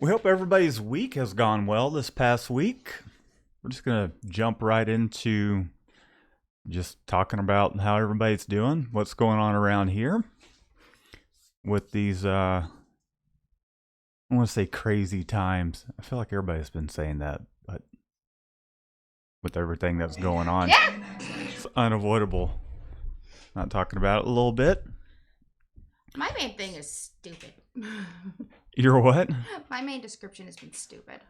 We hope everybody's week has gone well this past week. We're just going to jump right into just talking about how everybody's doing, what's going on around here with these, I want to say crazy times. I feel like everybody's been saying that, but with everything that's going on, it's unavoidable. Not talking about it a little bit. My main thing is stupid. You're what? My main description has been stupid.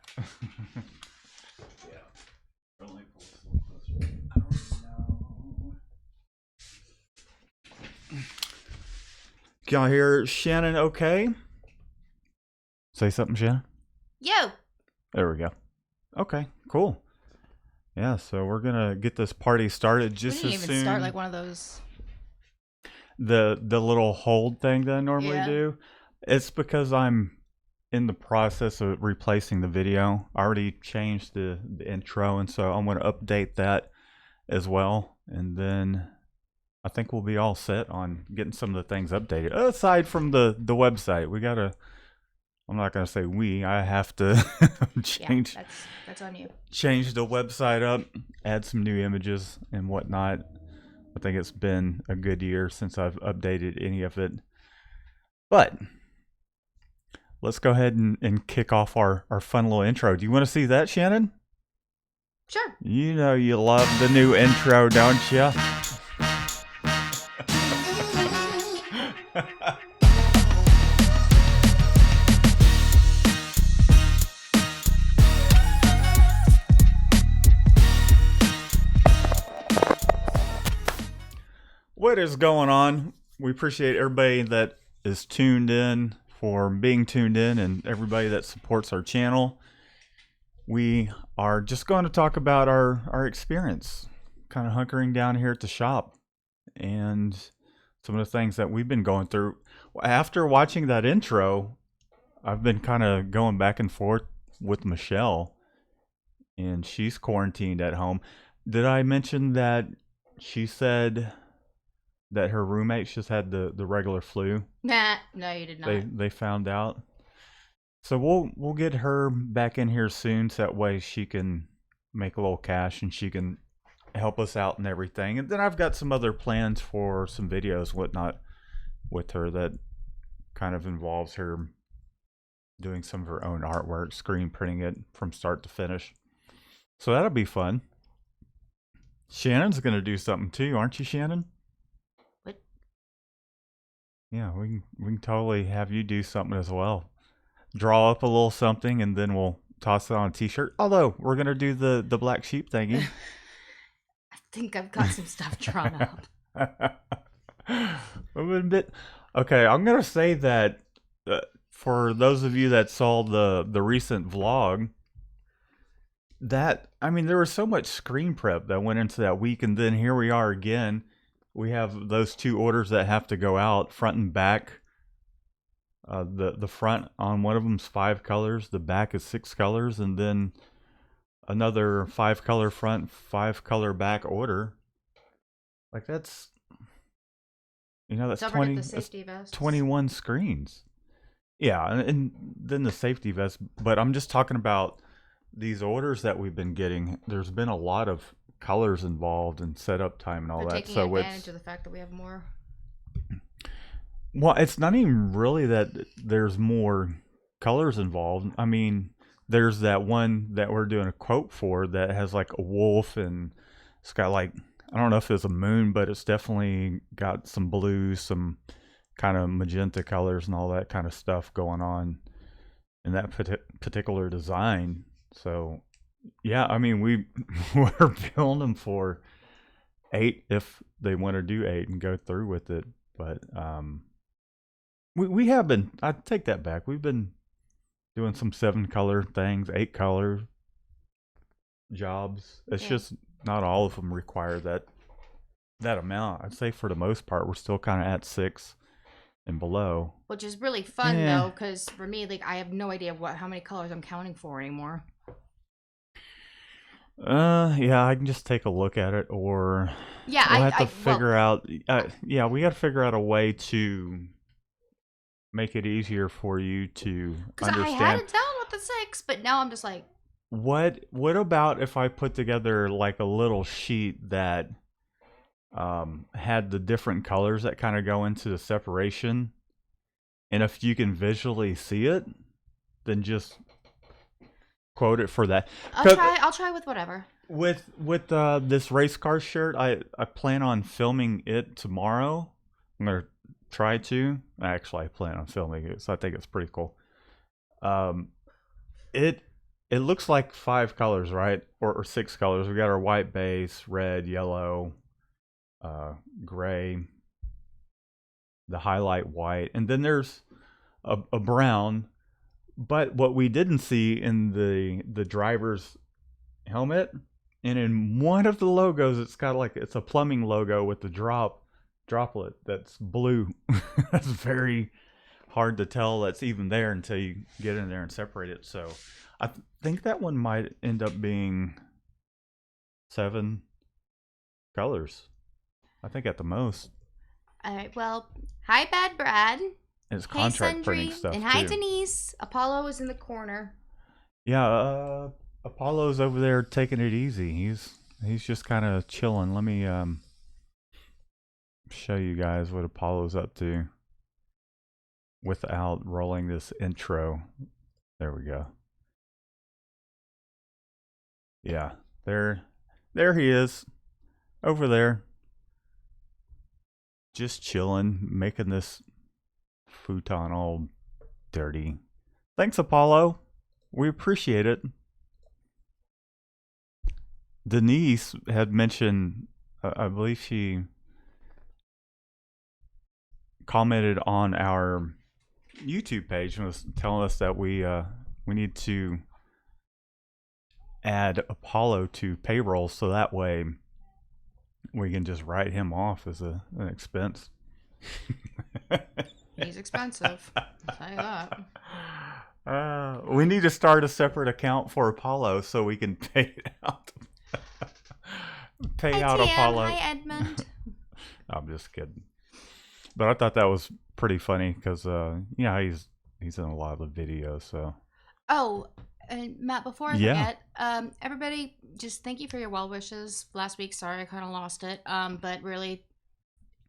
Can y'all hear Shannon okay? Say something, Shannon. Yo! There we go. Okay, cool. Yeah, so we're gonna get this party started just we as didn't soon. even start like one of those. The little hold thing that I normally do. It's because I'm in the process of replacing the video. I already changed the intro, and so I'm going to update that as well. And then I think we'll be all set on getting some of the things updated. Aside from the website, we gotta. I'm not gonna say we. I have to change. Yeah, that's on you. Change the website up, add some new images and whatnot. I think it's been a good year since I've updated any of it. But let's go ahead and kick off our fun little intro. Do you want to see that, Shannon? Sure. You know you love the new intro, don't you? What is going on? We appreciate everybody that is tuned in for being tuned in and everybody that supports our channel. We are just going to talk about our experience, kind of hunkering down here at the shop and some of the things that we've been going through. After watching that intro, I've been kind of going back and forth with Michelle, and she's quarantined at home. Did I mention that she said that her roommates just had the regular flu? Nah, no, you did not. They found out. So we'll get her back in here soon, so that way she can make a little cash and she can help us out and everything. And then I've got some other plans for some videos, whatnot, with her that kind of involves her doing some of her own artwork, screen printing it from start to finish. So that'll be fun. Shannon's gonna do something too, aren't you, Shannon? Yeah, we can totally have you do something as well. Draw up a little something, and then we'll toss it on a T-shirt. Although we're gonna do the black sheep thingy. I think I've got some stuff drawn up. A bit. Okay, I'm gonna say that for those of you that saw the recent vlog, that there was so much screen prep that went into that week, and then here we are again. We have those two orders that have to go out, front and back. The front on one of them's 5 colors, the back is 6 colors, and then another 5 color front, 5 color back order. Like that's that's 20, that's 21 screens. Yeah, and then the safety vest. But I'm just talking about these orders that we've been getting. There's been a lot of colors involved and setup time and all that. Taking advantage of the fact that we have more. Well, it's not even really that there's more colors involved. There's that one that we're doing a quote for that has like a wolf, and it's got like, I don't know if it's a moon, but it's definitely got some blues, some kind of magenta colors and all that kind of stuff going on in that particular design. So yeah, we're billing them for 8 if they want to do 8 and go through with it. But we have been, I take that back. We've been doing some 7 color things, 8 color jobs. It's just not all of them require that amount. I'd say for the most part, we're still kind of at 6 and below. Which is really fun though, because for me, like, I have no idea how many colors I'm counting for anymore. Yeah, I can just take a look at it, or yeah, we'll have to figure out. Yeah, we got to figure out a way to make it easier for you to Because I had understand. it down with the 6, but now I'm just like, What about if I put together like a little sheet that had the different colors that kind of go into the separation, and if you can visually see it, then just quote it for that. I'll try with whatever. With this race car shirt, I plan on filming it tomorrow. I'm gonna try to. Actually, I plan on filming it, so I think it's pretty cool. Um, it it looks like 5 colors, right? Or 6 colors. We got our white base, red, yellow, gray, the highlight white, and then there's a brown. But what we didn't see in the driver's helmet, and in one of the logos, it's got like it's a plumbing logo with the droplet that's blue. That's very hard to tell that's even there until you get in there and separate it. So I think that one might end up being 7 colors. I think at the most. All right. Well, hi, Bad Brad. It's Hey, contract Sundry. printing stuff And hi, too. Denise. Apollo is in the corner. Yeah, Apollo's over there taking it easy. He's just kind of chilling. Let me show you guys what Apollo's up to without rolling this intro. There we go. Yeah, there he is over there, just chilling, making this futon all dirty. Thanks, Apollo. We appreciate it. Denise had mentioned, I believe she commented on our YouTube page and was telling us that we need to add Apollo to payroll so that way we can just write him off as an expense. He's expensive. I'll tell you that. We need to start a separate account for Apollo so we can pay it out. Pay out Apollo. Hi, Edmund. I'm just kidding. But I thought that was pretty funny because he's in a lot of the videos. So. Oh, and Matt, before I forget, everybody, just thank you for your well wishes last week. Sorry, I kind of lost it. But really,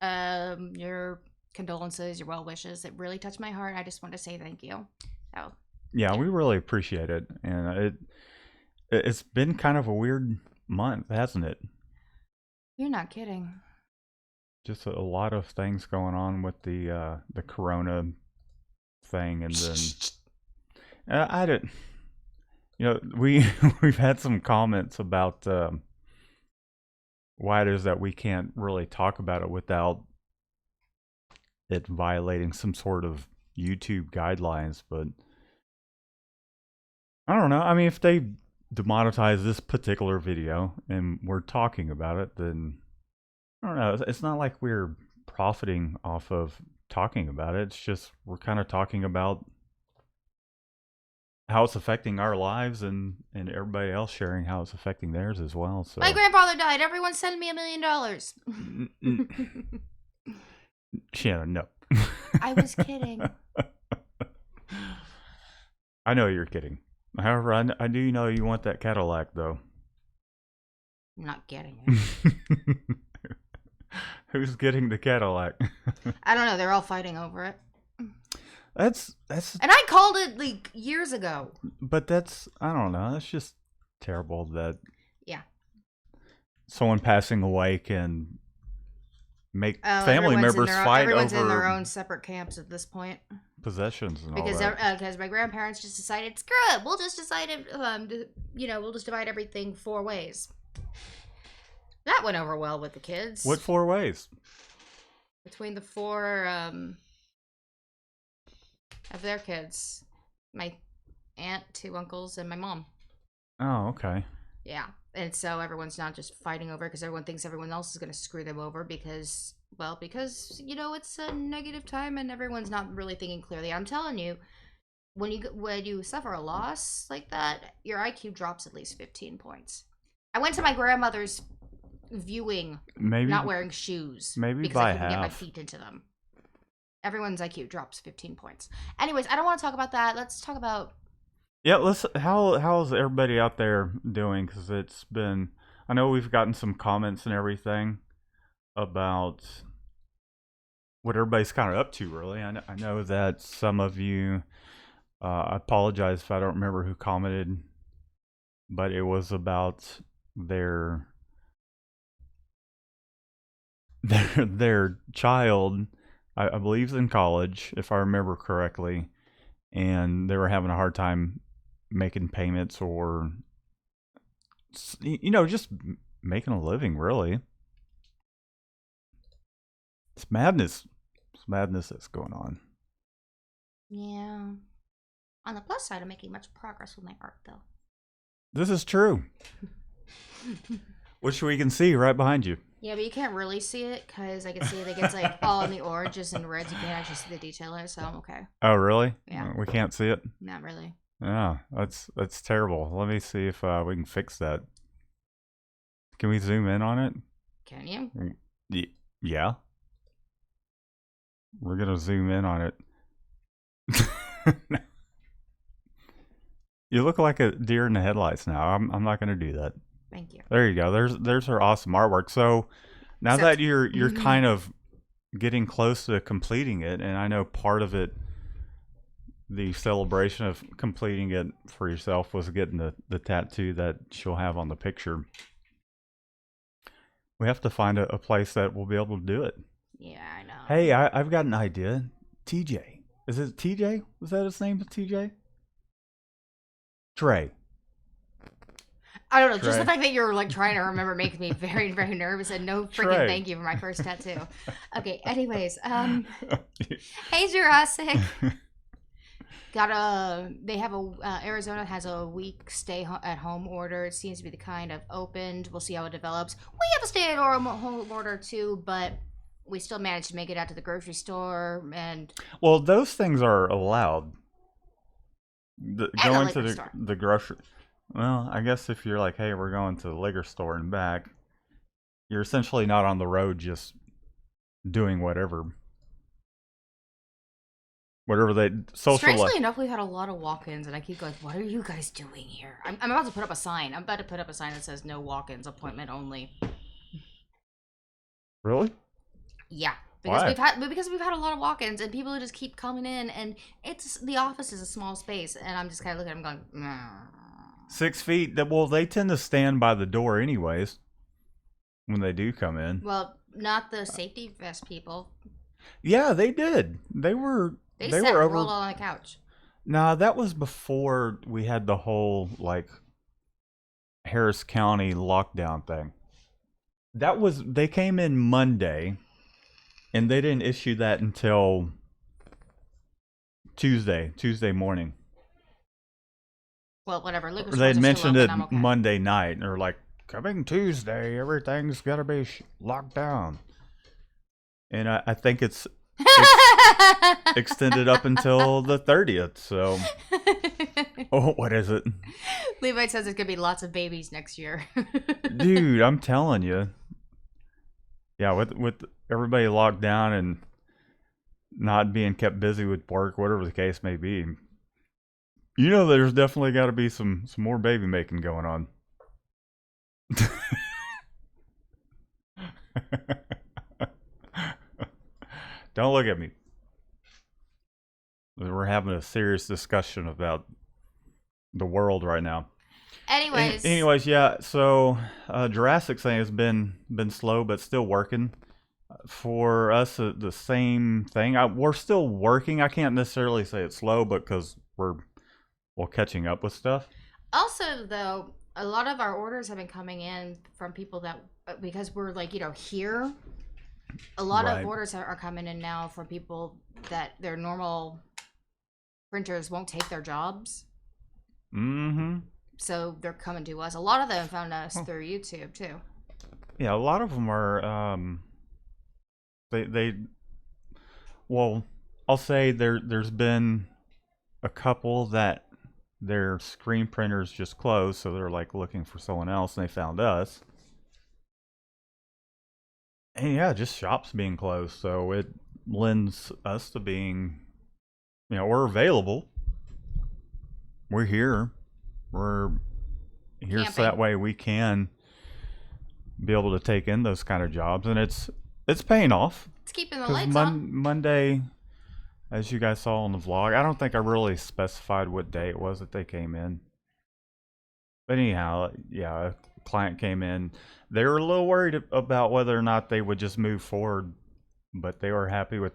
your condolences, your well wishes, it really touched my heart. I just want to say thank you. So. Yeah, we really appreciate it, and it's been kind of a weird month, hasn't it? You're not kidding. Just a lot of things going on with the corona thing, and then I didn't. We've had some comments about why it is that we can't really talk about it without it violating some sort of YouTube guidelines, but I don't know. I mean, if they demonetize this particular video and we're talking about it, then I don't know. It's not like we're profiting off of talking about it. It's just we're kind of talking about how it's affecting our lives and everybody else sharing how it's affecting theirs as well. So my grandfather died. Everyone send me $1 million. Shannon, no. I was kidding. I know you're kidding. However, I do know you want that Cadillac, though. I'm not getting it. Who's getting the Cadillac? I don't know. They're all fighting over it. That's And I called it like years ago. But that's, I don't know. That's just terrible that someone passing away can make family members fight everyone's over in their own separate camps at this point. Possessions and because all that. Because my grandparents just decided, screw it, we'll just decide we'll just divide everything 4 ways. That went over well with the kids. What 4 ways? Between the 4 of their kids, my aunt, 2 uncles, and my mom. Oh, okay. Yeah, and so everyone's not just fighting over it because everyone thinks everyone else is going to screw them over because it's a negative time and everyone's not really thinking clearly. I'm telling you, when you suffer a loss like that, your IQ drops at least 15 points. I went to my grandmother's viewing, not wearing shoes, maybe because by I couldn't get my half. feet into them. Everyone's IQ drops 15 points. Anyways, I don't want to talk about that. Let's talk about. Yeah, let's. How's everybody out there doing? Because it's been. I know we've gotten some comments and everything about what everybody's kind of up to. Really, I know that some of you. I apologize if I don't remember who commented, but it was about their their child. I believe is in college, if I remember correctly, and they were having a hard time making payments or just making a living. Really, it's madness. It's madness that's going on. Yeah. On the plus side, I'm making much progress with my art, though. This is true. Which we can see right behind you. Yeah, but you can't really see it because I can see it gets like all in the oranges and reds. You can't actually see the detail there, so I'm okay. Oh, really? Yeah. We can't see it? Not really. Yeah, that's terrible. Let me see if we can fix that. Can we zoom in on it? Can you? Yeah. We're going to zoom in on it. You look like a deer in the headlights now. I'm not going to do that. Thank you. There you go. There's her awesome artwork. So now that you're kind of getting close to completing it, and I know part of it, the celebration of completing it for yourself was getting the tattoo that she'll have on the picture. We have to find a place that will be able to do it. Yeah, I know. Hey, I've got an idea. TJ. Is it TJ? Was that his name? TJ? Trey. I don't know. Just the fact that you're like trying to remember makes me very, very nervous. And no freaking thank you for my first tattoo. Okay. Anyways, hey Jurassic. They have Arizona has a week stay at home order. It seems to be the kind of opened. We'll see how it develops. We have a stay at home order too, but we still managed to make it out to the grocery store. And well, those things are allowed. Going to the grocery. Well, I guess if you're like, hey, we're going to the liquor store and back, you're essentially not on the road just doing whatever they social. Strangely enough, we've had a lot of walk-ins, and I keep going, what are you guys doing here? I'm about to put up a sign. I'm about to put up a sign that says no walk-ins, appointment only. Really? Yeah. Because we've had a lot of walk-ins and people who just keep coming in, and the office is a small space, and I'm just kind of looking at them going, 6 feet. Well, they tend to stand by the door anyways when they do come in. Well, not the safety vest people. Yeah, they did. They were rolled on the couch. Nah, that was before we had the whole like Harris County lockdown thing. They came in Monday. And they didn't issue that until Tuesday morning. Well, whatever. They had mentioned it Monday night. And they're like, coming Tuesday, everything's got to be locked down. And I think it's extended up until the 30th. So, what is it? Levi says there's going to be lots of babies next year. Dude, I'm telling you. Yeah, with everybody locked down and not being kept busy with work, whatever the case may be, there's definitely got to be some more baby making going on. Don't look at me. We're having a serious discussion about the world right now. Anyways, yeah. So Jurassic thing has been slow, but still working. For us, the same thing. We're still working. I can't necessarily say it's slow, but because we're catching up with stuff. Also, though, a lot of our orders have been coming in from people that because we're like here. A lot of orders are coming in now from people that their normal printers won't take their jobs. Mm-hmm. So they're coming to us. A lot of them found us through YouTube too. Yeah, a lot of them are. Well, I'll say there's been a couple that their screen printers just closed, so they're like looking for someone else, and they found us. And yeah, just shops being closed, so lends us to being, we're available. We're here. We're here so Camping. that way we can be able to take in those kind of jobs, and it's paying off. It's keeping the Because lights on. Monday, as you guys saw on the vlog, I don't think I really specified what day it was that they came in. But anyhow, yeah, a client came in. They were a little worried about whether or not they would just move forward, but they were happy with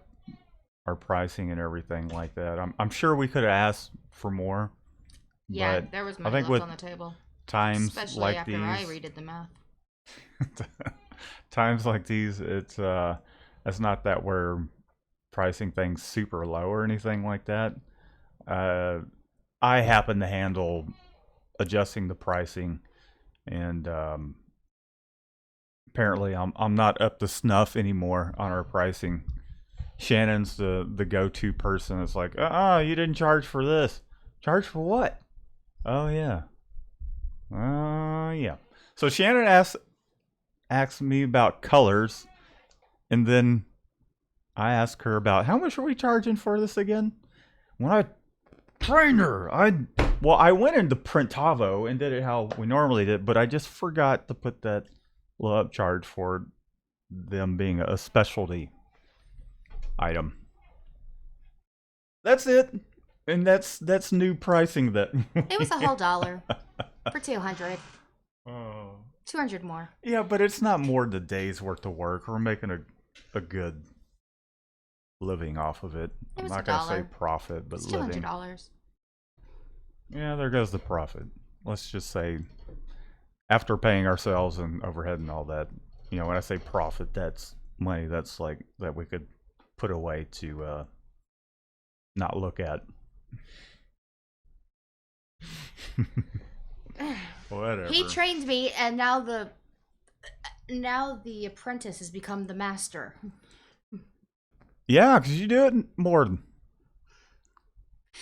our pricing and everything like that. I'm sure we could have asked for more, Yeah, but there was I money think left with on the table. times Especially like after I these, redid the math. times like these, it's not that we're pricing things super low or anything like that. Uh, I happen to handle adjusting the pricing, and apparently I'm not up to snuff anymore on our pricing. Shannon's the go-to person. It's like, you didn't charge for this. Charge for what? Oh yeah. Yeah. So Shannon asked me about colors, and then I asked her about how much are we charging for this again? When I trained her, I went into Printavo and did it how we normally did, but I just forgot to put that little upcharge for them being a specialty item. That's it, and that's new pricing that. It was a whole dollar for 200. Oh. 200 more. Yeah, but it's not more than a day's worth of work. We're making a good living off of it. It I'm was not a gonna say dollar. profit, but It's living. $200. Yeah, there goes the profit. Let's just say after paying ourselves and overhead and all that, when I say profit, that's money that's like that we could put away to not look at. Whatever. He trained me, and now the apprentice has become the master. Yeah, because you do it more.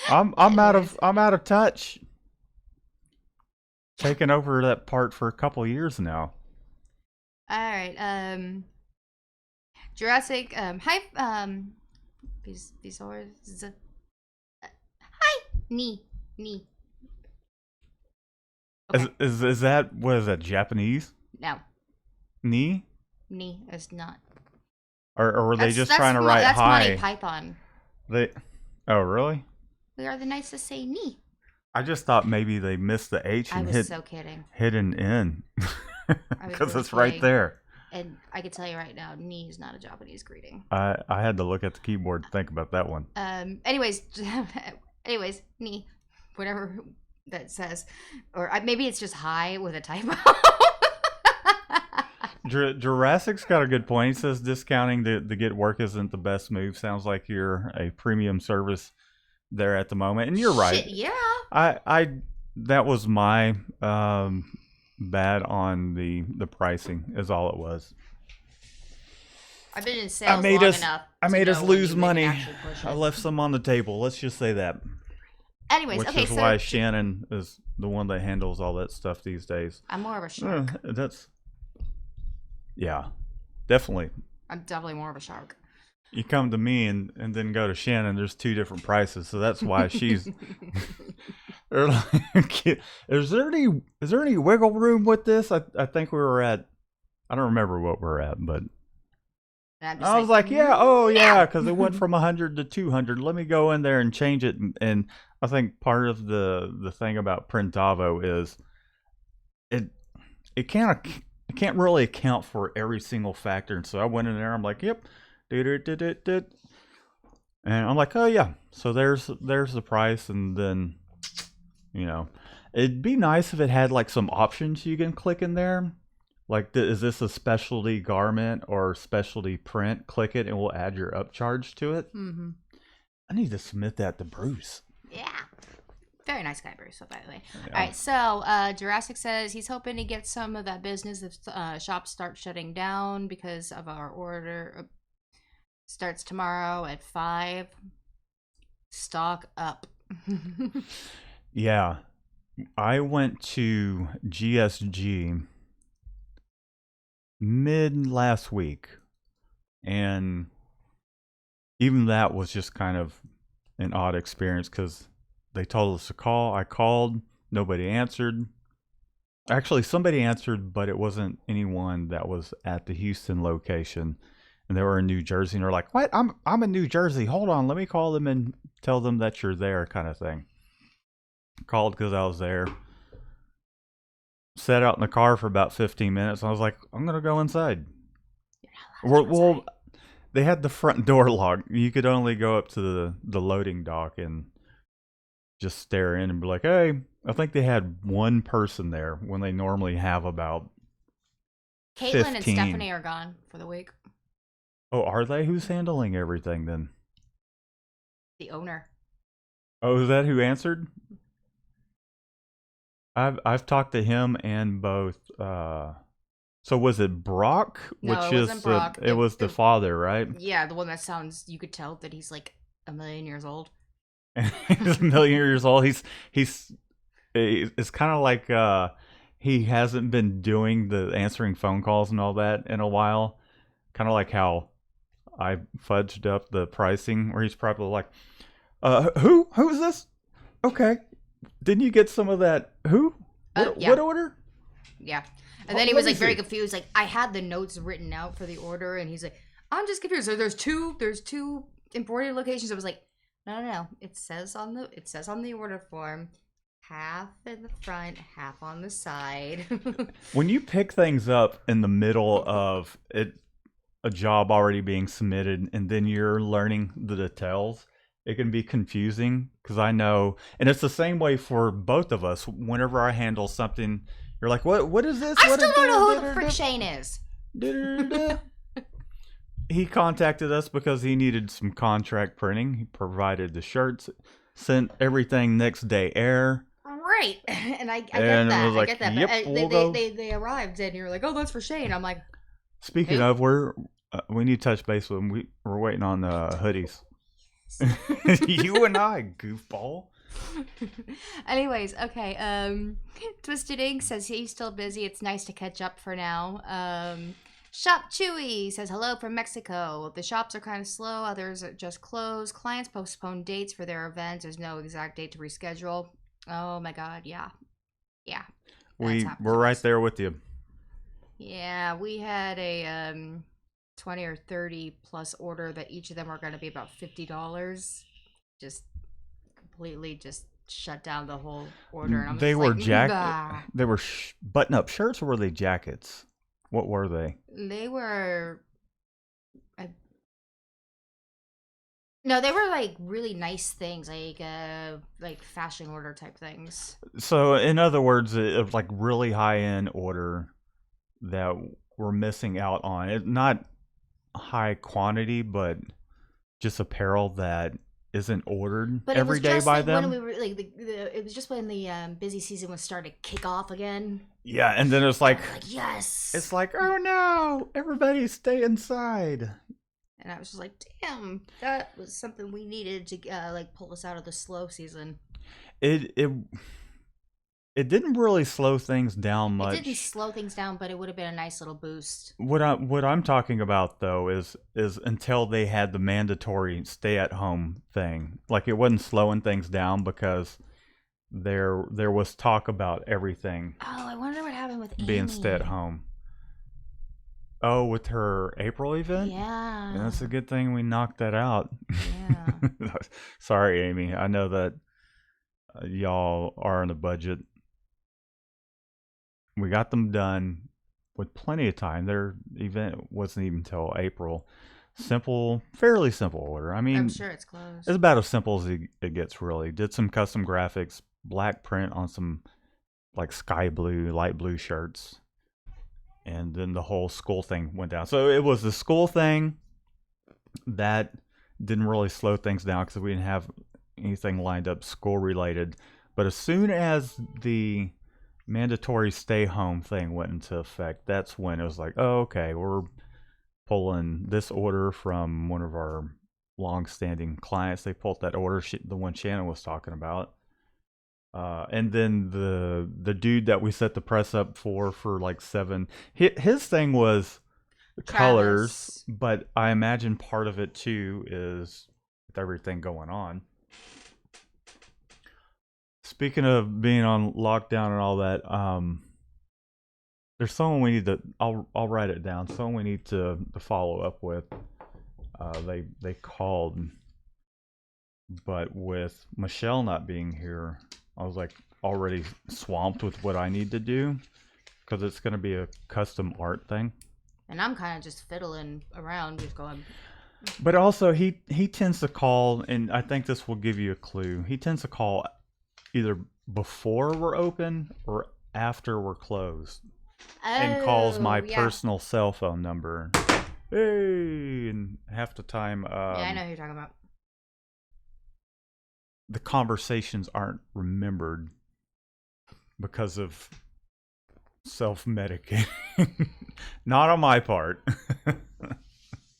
I'm out of touch. Taking over that part for a couple years now. All right. Jurassic. Hi. Bizarre. Hi. Knee. Okay. Is that what is that Japanese? No. Knee? Knee is not. Or were they just trying to write that's hi? Monty Python. Oh really? We are the knights that say knee. I just thought maybe they missed the H and hit so kidding. Hit an N because really it's right kidding. there. And I can tell you right now, knee is not a Japanese greeting. I had to look at the keyboard to think about that one. Anyways, knee, whatever that says, or maybe it's just hi with a typo. Jurassic's got a good point. He says discounting to get work isn't the best move. Sounds like you're a premium service there at the moment, and you're right. Shit, yeah. I that was my bad on the pricing is all it was. I've been in sales long enough. I made us lose money. I left some on the table. Let's just say that. Anyways, which is why Shannon is the one that handles all that stuff these days. I'm more of a shark. Yeah, definitely. I'm definitely more of a shark. You come to me and then go to Shannon. There's two different prices, so that's why she's. Is there any wiggle room with this? I think we were at. I don't remember what we're at, but I was like, yeah, because it went from 100 to 200. Let me go in there and change it, and I think part of the thing about Printavo is it can't really account for every single factor, and so I went in there. I'm like, yep, and I'm like, oh yeah, so there's the price, and then it'd be nice if it had like some options you can click in there. Like, is this a specialty garment or specialty print? Click it and we'll add your upcharge to it. Mm-hmm. I need to submit that to Bruce. Yeah. Very nice guy, Bruce, by the way. Yeah. All right, so Jurassic says he's hoping to get some of that business if shops start shutting down because of our order. Starts tomorrow at 5. Stock up. Yeah. I went to GSG Mid last week, and even that was just kind of an odd experience because they told us to call. I called, nobody answered. Actually, somebody answered, but it wasn't anyone that was at the Houston location, and they were in New Jersey. And they're like, "What? I'm in New Jersey. Hold on, let me call them and tell them that you're there," kind of thing. Called because I was there. Sat out in the car for about 15 minutes. And I was like, "I'm gonna go inside." You're not allowed to go Well, inside. they had the front door locked. You could only go up to the loading dock and just stare in and be like, "Hey." I think they had one person there when they normally have about Caitlin and 15. Stephanie are gone for the week. Oh, are they? Who's handling everything then? The owner. Oh, is that who answered? I've talked to him and both. So was it Brock, No, which it wasn't is the Brock. it was the father, right? Yeah, the one that sounds. You could tell that he's like a million years old. He's a million years old. He's it's kind of like he hasn't been doing the answering phone calls and all that in a while. Kind of like how I fudged up the pricing, where he's probably like, who's this? Okay, didn't you get some of that? Who? Yeah, What order? yeah. And then he Let was me like very see. confused. Like I had the notes written out for the order, and he's like, "I'm just confused." So there's two imported locations. I was like, "No, no, no. It says on the order form, half in the front, half on the side." When you pick things up in the middle of it, a job already being submitted, and then you're learning the details, it can be confusing because I know, and it's the same way for both of us. Whenever I handle something, you're like, "What? What is this? I What?" still don't know who the frick Shane is. He contacted us because he needed some contract printing. He provided the shirts, sent everything next day air, Right, and I get and it that, was like, but "Yep, we'll go." they arrived and you're like, "Oh, that's for Shane." I'm like, Speaking "Who?" of, we need to touch base with him. We're waiting on hoodies. You and I, goofball. Anyways, okay. Twisted Ink says he's still busy. It's nice to catch up for now. Shop Chewy says hello from Mexico. The shops are kind of slow. Others are just closed. Clients postpone dates for their events. There's no exact date to reschedule. Oh my god, yeah, yeah, that's happened We're to right us. there with you. Yeah, we had a 20 or 30 plus order that each of them were going to be about $50. Just completely just shut down the whole order, and I was They just were like, bah. They were button-up shirts, or were they jackets? What were they? They were I, no, they were like really nice things, like fashion order type things. So, in other words, it was like really high-end order that we're missing out on. It not high quantity, but just apparel that isn't ordered But it every was day just by like when them. we were like it was just when the busy season was starting to kick off again. Yeah, and then And I was like, yes. it's like, oh no, everybody stay inside. And I was just like, damn, that was something we needed to like pull us out of the slow season. It it it didn't really slow things down It didn't much. slow things down, but it would have been a nice little boost. What I'm talking about though is until they had the mandatory stay at home thing. Like, it wasn't slowing things down because there was talk about everything Oh, I wonder what happened with being stay at Amy. home. Oh, with her April event? Yeah, Yeah. that's a good thing we knocked that out. Yeah. Sorry, Amy. I know that y'all are on a budget. We got them done with plenty of time. Their event wasn't even until April. Simple, fairly simple order. I I'm mean, sure it's it's closed. about as simple as it gets, really. Did some custom graphics, black print on some like sky blue, light blue shirts, and then the whole school thing went down. So it was the school thing that didn't really slow things down because we didn't have anything lined up school related. But as soon as the mandatory stay home thing went into effect, that's when it was like, oh, okay, we're pulling this order from one of our long-standing clients. They pulled that order, the one Shannon was talking about. And then the dude that we set the press up for like seven, his thing was colors, Travis. but I imagine part of it too is with everything going on. Speaking of being on lockdown and all that, there's someone we need to. I'll write it down. Someone we need to follow up with. They called, but with Michelle not being here, I was like already swamped with what I need to do because it's going to be a custom art thing. And I'm kind of just fiddling around, just going. But also, he tends to call, and I think this will give you a clue. He tends to call either before we're open or after we're closed, and calls my Oh, yeah. personal cell phone number. Hey, and half the time, Yeah, I know who you're talking about. the conversations aren't remembered because of self-medicating. Not on my part.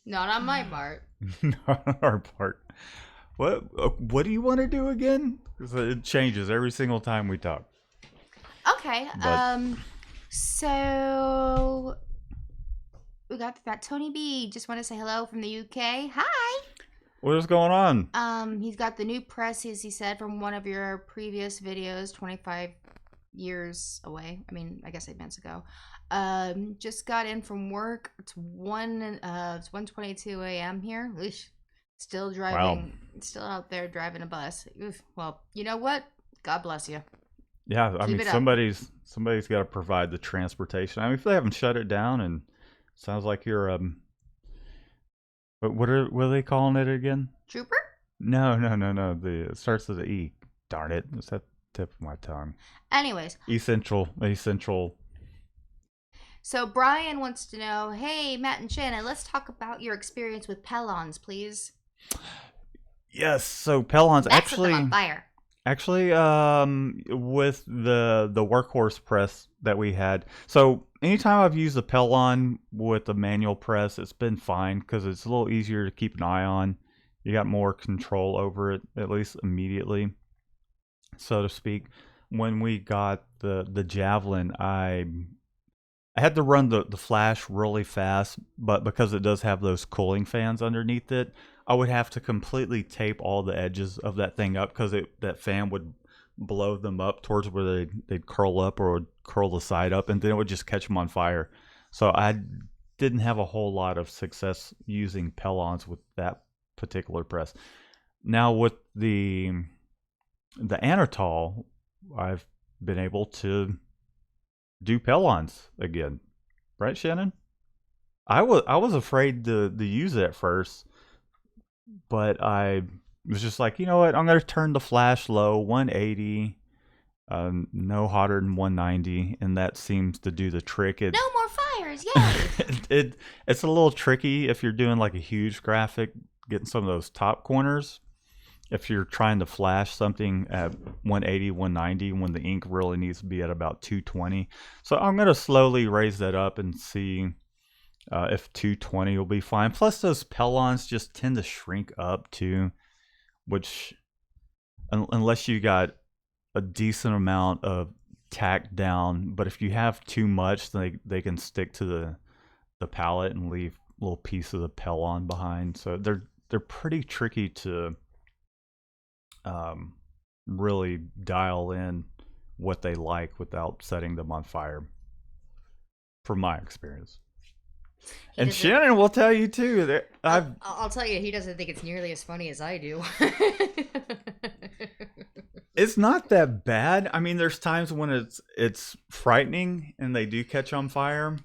Not on my part. Not on our part. What do you want to do again? 'Cause it changes every single time we talk. Okay. But So we got that Tony B. Just want to say hello from the UK. Hi. what is going on? He's got the new press, as he said, from one of your previous videos, 25 years away. I mean, I guess 8 months ago. Just got in from work. It's 1:22 a.m. here. Oof. Still driving. Wow. Still out there driving a bus. Oof. Well, you know what? God bless you. Yeah, I Keep mean it up. somebody's got to provide the transportation. I mean, if they haven't shut it down, and sounds like you're what are they calling it again? Trooper? No. It starts with the E. Darn it, it's at the tip of my tongue. Anyways, Essential. so Brian wants to know, hey, Matt and Shannon, let's talk about your experience with Pellons, please. Yes. So Pellon's Matt set them on fire. actually with the workhorse press that we had. So anytime I've used a Pellon with a manual press, it's been fine because it's a little easier to keep an eye on. You got more control over it, at least immediately, so to speak. When we got the Javelin, I had to run the flash really fast, but because it does have those cooling fans underneath it, I would have to completely tape all the edges of that thing up because that fan would blow them up towards where they'd curl up or would curl the side up, and then it would just catch them on fire. So I didn't have a whole lot of success using Pellons with that particular press. Now with the Anatol, I've been able to do Pellons again, right, Shannon? I was afraid to use it at first, but I was just like, you know what? I'm gonna turn the flash low, 180, no hotter than 190, and that seems to do the trick. No more fires, yay! It's a little tricky if you're doing like a huge graphic, getting some of those top corners. If you're trying to flash something at 180, 190, when the ink really needs to be at about 220. So I'm going to slowly raise that up and see if 220 will be fine. Plus those Pellons just tend to shrink up too, which unless you got a decent amount of tack down, but if you have too much, they can stick to the palette and leave little pieces of Pellon behind. So they're pretty tricky to really dial in what they like without setting them on fire, from my experience. And Shannon will tell you too that I'll tell you, he doesn't think it's nearly as funny as I do. It's not that bad. I mean, there's times when it's frightening and they do catch on fire,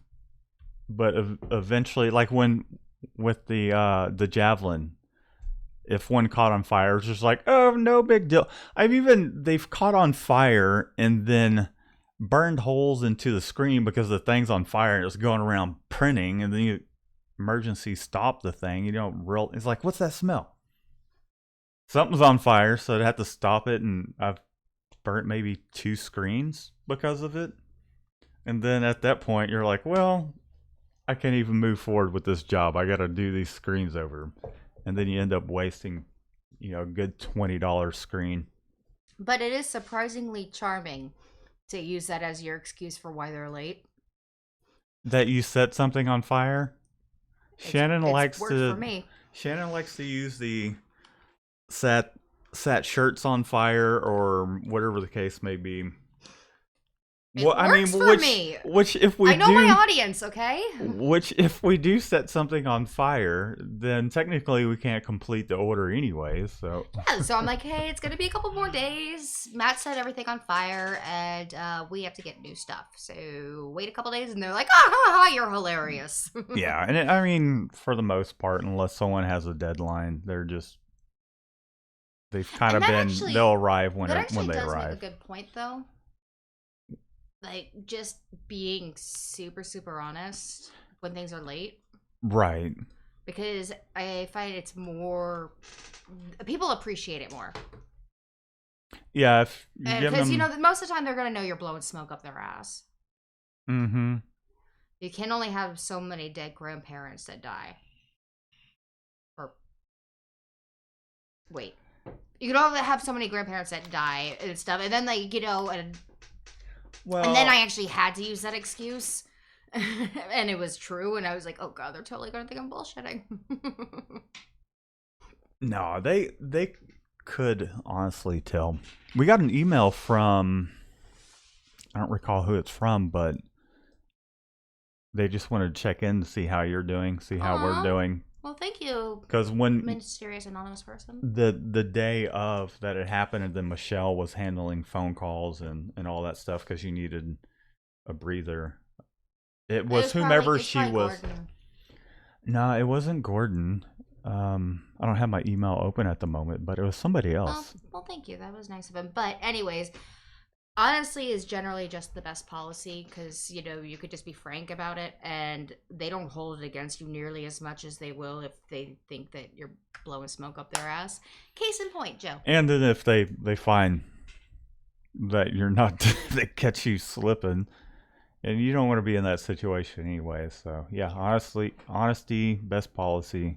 but eventually, like when with the Javelin, if one caught on fire, it's just like, oh, no big deal. They've caught on fire and then burned holes into the screen because the thing's on fire and it's going around printing, and then you emergency stop the thing. You don't real. It's like, what's that smell? Something's on fire, so I'd have to stop it, and I've burnt maybe 2 screens because of it. And then at that point, you're like, well, I can't even move forward with this job. I got to do these screens over. And then you end up wasting, a good $20 screen. But it is surprisingly charming to use that as your excuse for why they're late. That you set something on fire? Shannon It's likes worked for to me. Shannon likes to use the sat sat shirts on fire or whatever the case may be. It Well, I mean, works for me. which if I we know my do, audience, okay? which if we do set something on fire, then technically we can't complete the order anyway. So Yeah, so I'm like, hey, it's gonna be a couple more days. Matt set everything on fire, and we have to get new stuff. So wait a couple days, and they're like, ah, ha, ha, you're hilarious. yeah, and I mean, for the most part, unless someone has a deadline, they've kind And of been they'll arrive that when actually they does make a arrive. good point, though. Like, just being super, super honest when things are late. Right. Because I find it's more, people appreciate it more. Yeah, if you give Because, them. you know, most of the time they're going to know you're blowing smoke up their ass. Mm-hmm. You can only have so many dead grandparents that die. Or, wait. You can only have so many grandparents that die and stuff. And then, like, you know, and then I actually had to use that excuse. And it was true. And I was like, oh, God, they're totally going to think I'm bullshitting. No, they could honestly tell. We got an email from, I don't recall who it's from, but they just wanted to check in to see how you're doing, see how we're doing. Well, thank you, because when mysterious anonymous person. the day of that it happened, and then Michelle was handling phone calls and all that stuff because she needed a breather. It was whomever she was. Gordon. No, it wasn't Gordon. I don't have my email open at the moment, but it was somebody else. Well, thank you. That was nice of him. But anyways, honesty is generally just the best policy because, you know, you could just be frank about it and they don't hold it against you nearly as much as they will if they think that you're blowing smoke up their ass. Case in point, Joe. And then if they find that you're not, they catch you slipping, and you don't want to be in that situation anyway. So yeah, honesty, best policy.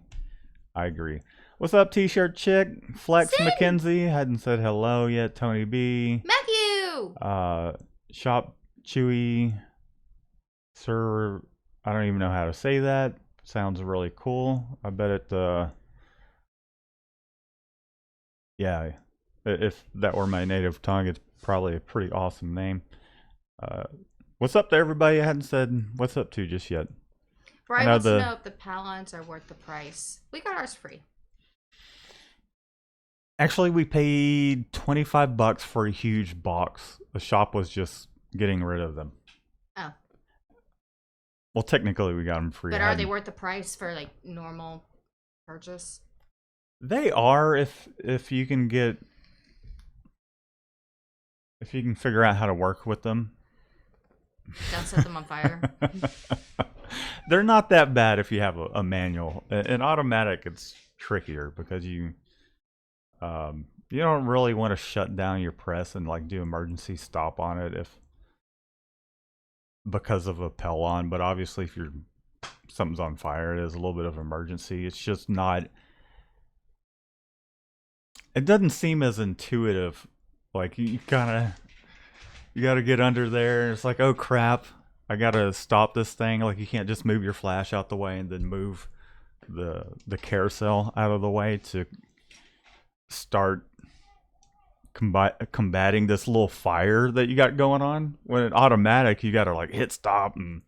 I agree. What's up, T-shirt chick? Flex Sing. McKenzie hadn't said hello yet. Tony B. Matthew. Shop Chewy. Sir, I don't even know how to say that. Sounds really cool. I bet it. Yeah, if that were my native tongue, it's probably a pretty awesome name. What's up to everybody? I hadn't said what's up to just yet. Brian wants to know if the Pellons are worth the price. We got ours free. Actually, we paid $25 for a huge box. The shop was just getting rid of them. Oh. Well, technically, we got them free. But are they worth the price for like normal purchase? They are if you can figure out how to work with them. Don't set them on fire. They're not that bad if you have a manual. An automatic, it's trickier because you don't really want to shut down your press and like do emergency stop on it because of a Pellon. But obviously, if something's on fire, it is a little bit of emergency. It's just not. It doesn't seem as intuitive. Like you got to get under there, and it's like, oh crap, I gotta stop this thing. Like you can't just move your flash out the way and then move the carousel out of the way to start combating this little fire that you got going on. When it's automatic, you gotta like hit stop and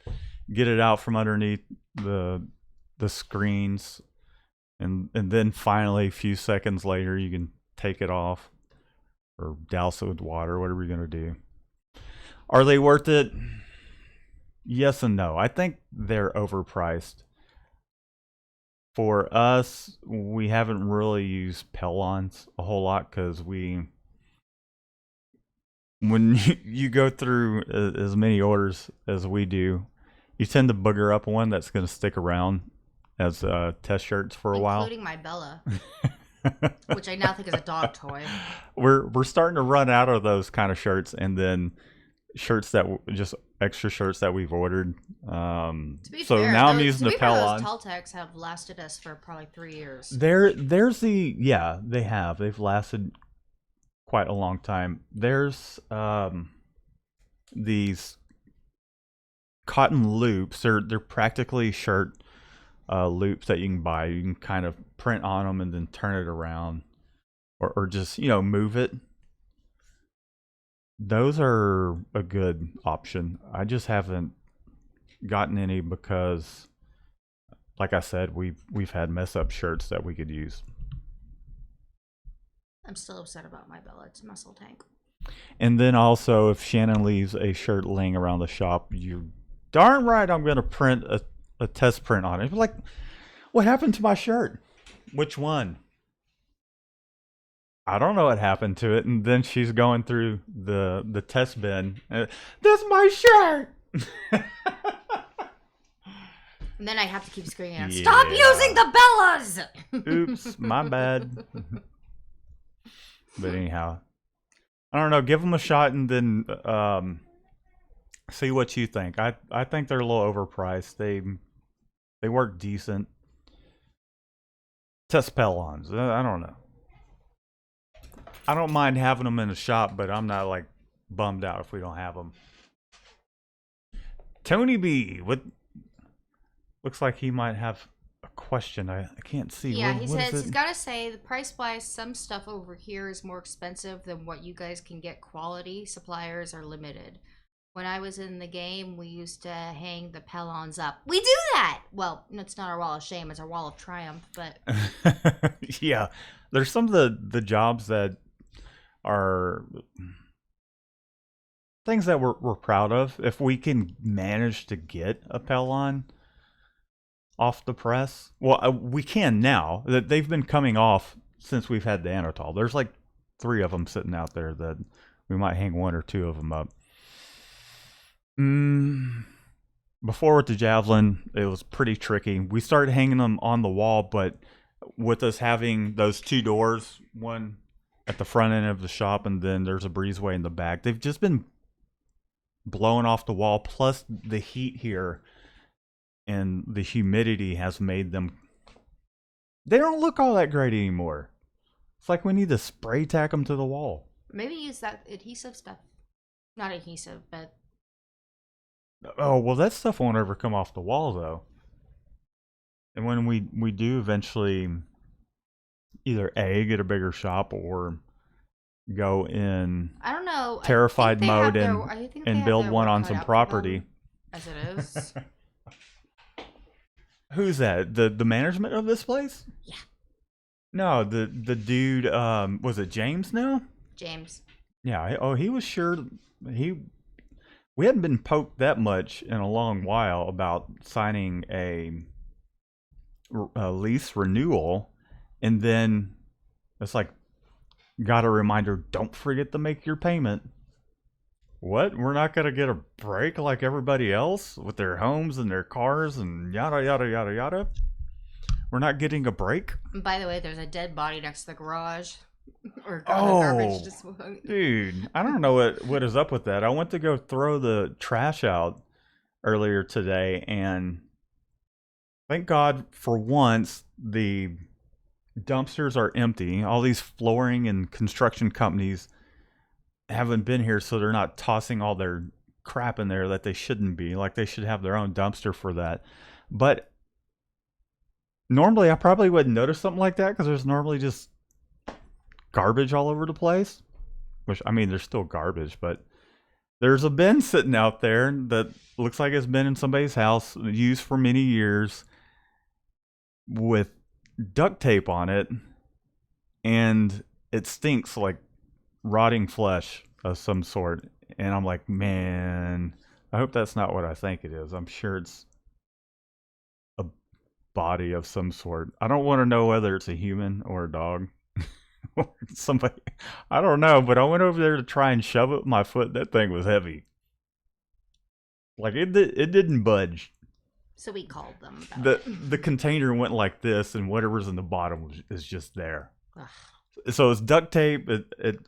get it out from underneath the screens, and then finally a few seconds later you can take it off or douse it with water, whatever you're gonna do. Are they worth it? Yes and no. I think they're overpriced. For us, we haven't really used Pellons a whole lot because when you go through as many orders as we do, you tend to booger up one that's going to stick around as test shirts for a while. Including my Bella, which I now think is a dog toy. We're starting to run out of those kind of shirts, and then shirts that just extra shirts that we've ordered. To be so fair, now I'm using the Pellon. Those Tall-Tecs have lasted us for probably 3 years. They have. They've lasted quite a long time. There's these cotton loops. They're practically shirt loops that you can buy. You can kind of print on them and then turn it around, or just move it. Those are a good option. I just haven't gotten any because, like I said, we've had mess up shirts that we could use. I'm still upset about my Bellet's muscle tank. And then also, if Shannon leaves a shirt laying around the shop, you darn right I'm going to print a test print on it. Like, what happened to my shirt? Which one? I don't know what happened to it. And then she's going through the test bin. That's my shirt. And then I have to keep screaming out, stop using the Bellas! Oops, my bad. But anyhow, I don't know. Give them a shot and then see what you think. I think they're a little overpriced. They work decent. Test Pellons. I don't know. I don't mind having them in the shop, but I'm not like bummed out if we don't have them. Tony B, what looks like he might have a question. I can't see. Yeah, what he says is he's got to say the price-wise, some stuff over here is more expensive than what you guys can get quality. Suppliers are limited. When I was in the game, we used to hang the Pellons up. We do that! Well, it's not our wall of shame, it's our wall of triumph, but... Yeah, there's some of the jobs that are things that we're proud of. If we can manage to get a Pellon off the press, well, we can now. That they've been coming off since we've had the Anatol. There's like 3 of them sitting out there that we might hang 1 or 2 of them up. Before with the Javelin, it was pretty tricky. We started hanging them on the wall, but with us having those 2 doors, one at the front end of the shop, and then there's a breezeway in the back, they've just been blowing off the wall. Plus the heat here and the humidity has made them, they don't look all that great anymore. It's like we need to spray tack them to the wall. Maybe use that adhesive stuff. Not adhesive, but... Oh, well, that stuff won't ever come off the wall, though. And when we do eventually either get a bigger shop or go in I don't know. terrified mode and build one on some property. As it is. Who's that? The management of this place? Yeah. No, the dude, was it James now? James. Yeah, he was sure, we hadn't been poked that much in a long while about signing a lease renewal, and then it's like, got a reminder, don't forget to make your payment. What? We're not going to get a break like everybody else with their homes and their cars and yada, yada, yada, yada? We're not getting a break? And by the way, there's a dead body next to the garage. Or garbage just... Dude, I don't know what is up with that. I went to go throw the trash out earlier today, and thank God for once the dumpsters are empty. All these flooring and construction companies haven't been here, so they're not tossing all their crap in there that they shouldn't be. Like, they should have their own dumpster for that. But normally I probably wouldn't notice something like that because there's normally just garbage all over the place. Which, I mean, there's still garbage, but there's a bin sitting out there that looks like it's been in somebody's house, used for many years, with duct tape on it, and it stinks like rotting flesh of some sort. And I'm like, man, I hope that's not what I think it is. I'm sure it's a body of some sort. I don't want to know whether it's a human or a dog. Or somebody, I don't know, but I went over there to try and shove it with my foot. That thing was heavy. Like, it didn't budge. So we called them. The container went like this, and whatever's in the bottom is just there. Ugh. So it's duct tape. It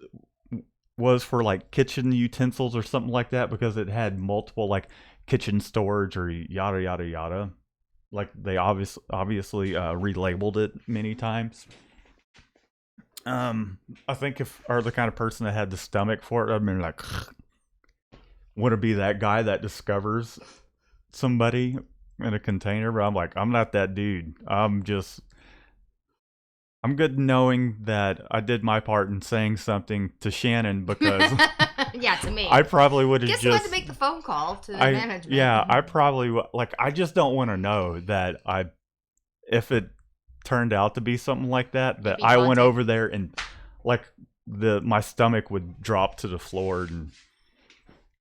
was for like kitchen utensils or something like that, because it had multiple like kitchen storage or yada yada yada. Like, they obviously relabeled it many times. I think if I were the kind of person that had the stomach for it, I'd been like, want to be that guy that discovers somebody in a container, but I'm like, I'm not that dude. I'm good knowing that I did my part in saying something to Shannon because Yeah, to me. I probably would have Guess who had to just. make the phone call to the I management? Yeah, I probably like. I just don't want to know that if it turned out to be something like that, You'd that be I went haunted. over there and like my stomach would drop to the floor, and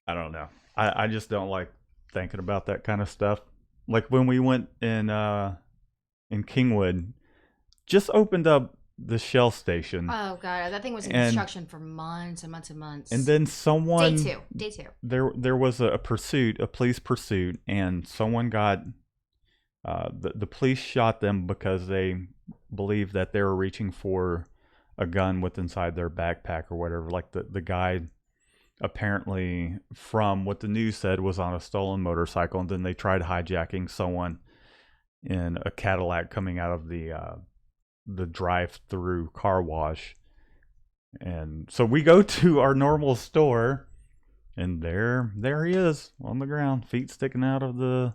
I don't know. I just don't like thinking about that kind of stuff. Like when we went in Kingwood, just opened up the Shell station, Oh god, that thing was in and construction for months and months and months. then someone Day two. there was a pursuit, a police pursuit, and someone got the police shot them because they believed that they were reaching for a gun with inside their backpack or whatever. Like the guy apparently, from what the news said, was on a stolen motorcycle, and then they tried hijacking someone in a Cadillac coming out of the drive-through car wash. And so we go to our normal store, and there he is on the ground, feet sticking out of the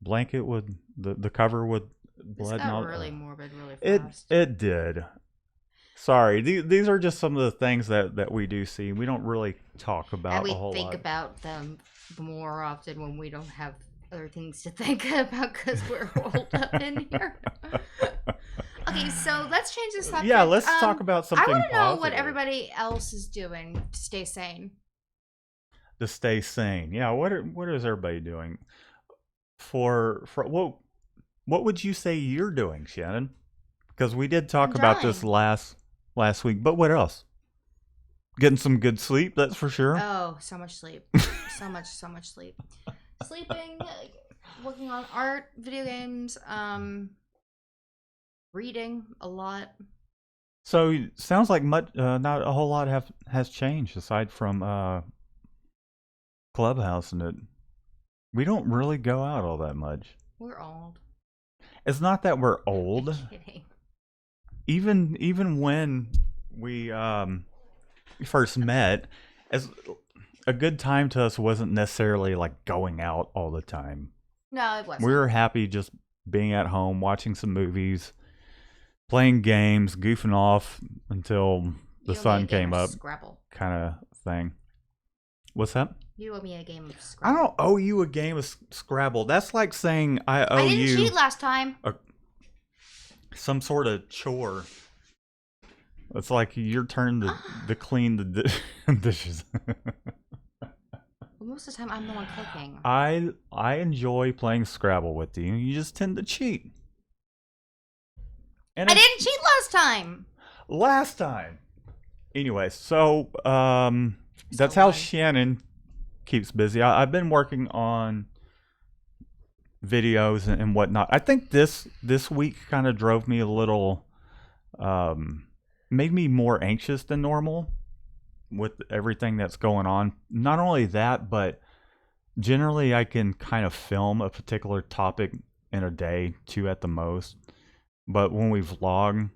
blanket with the cover with This blood and got all. really morbid really It fast. it did. Sorry, these are just some of the things that we do see. We don't really talk And about we a whole think lot. about them more often when we don't have other things to think about because we're holed up in here. Okay, so let's change this subject. Yeah, let's talk about I something want to know what positive. everybody else is doing to stay sane. To stay sane. Yeah, what is everybody doing? For what would you say you're doing, Shannon? Because we did talk I'm about this drawing. last week, but what else? Getting some good sleep, that's for sure. Oh, so much sleep. so much sleep. Sleeping, working on art, video games, reading a lot. So sounds like not a whole lot has changed aside from Clubhouse, and it. We don't really go out all that much. We're old. It's not that we're I'm old. kidding. Even when we first met, as a good time to us wasn't necessarily like going out all the time. No, it wasn't. We were happy just being at home, watching some movies, playing games, goofing off until the sun came up, Scrabble. kind of thing. What's that? You owe me a game of I Scrabble. don't owe you a game of Scrabble. That's like saying I owe I didn't you cheat last time. some sort of chore. It's like your turn to clean the dishes. Well, most of the time, I'm the one cooking. I enjoy playing Scrabble with you. You just tend to cheat. And I didn't cheat last time. last time. Anyway, so that's So how what? Shannon keeps busy. I've been working on videos and whatnot. I think this week kind of drove me a little, made me more anxious than normal with everything that's going on. Not only that, but generally I can kind of film a particular topic in a day, two at the most. But when we vlog,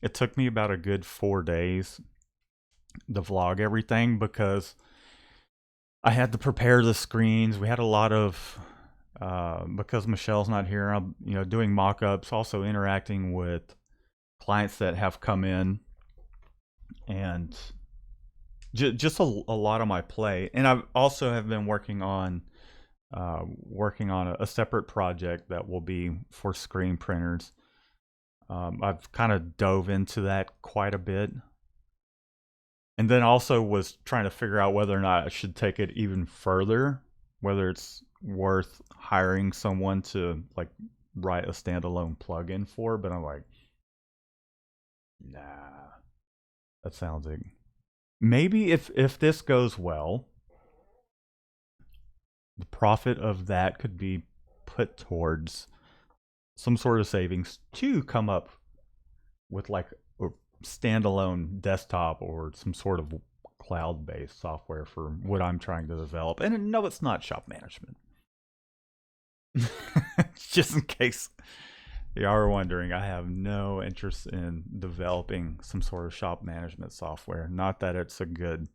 it took me about a good 4 days to vlog everything because I had to prepare the screens. We had a lot of because Michelle's not here. I'm doing mock-ups, also interacting with clients that have come in, and just a lot on my plate. And I also have been working on a separate project that will be for screen printers. I've kind of dove into that quite a bit. And then also was trying to figure out whether or not I should take it even further, whether it's worth hiring someone to like write a standalone plugin for. But I'm like, nah, that sounds like maybe if this goes well, the profit of that could be put towards some sort of savings to come up with like a standalone desktop or some sort of cloud-based software for what I'm trying to develop. And no, it's not shop management. Just in case you are wondering, I have no interest in developing some sort of shop management software. Not that it's a good.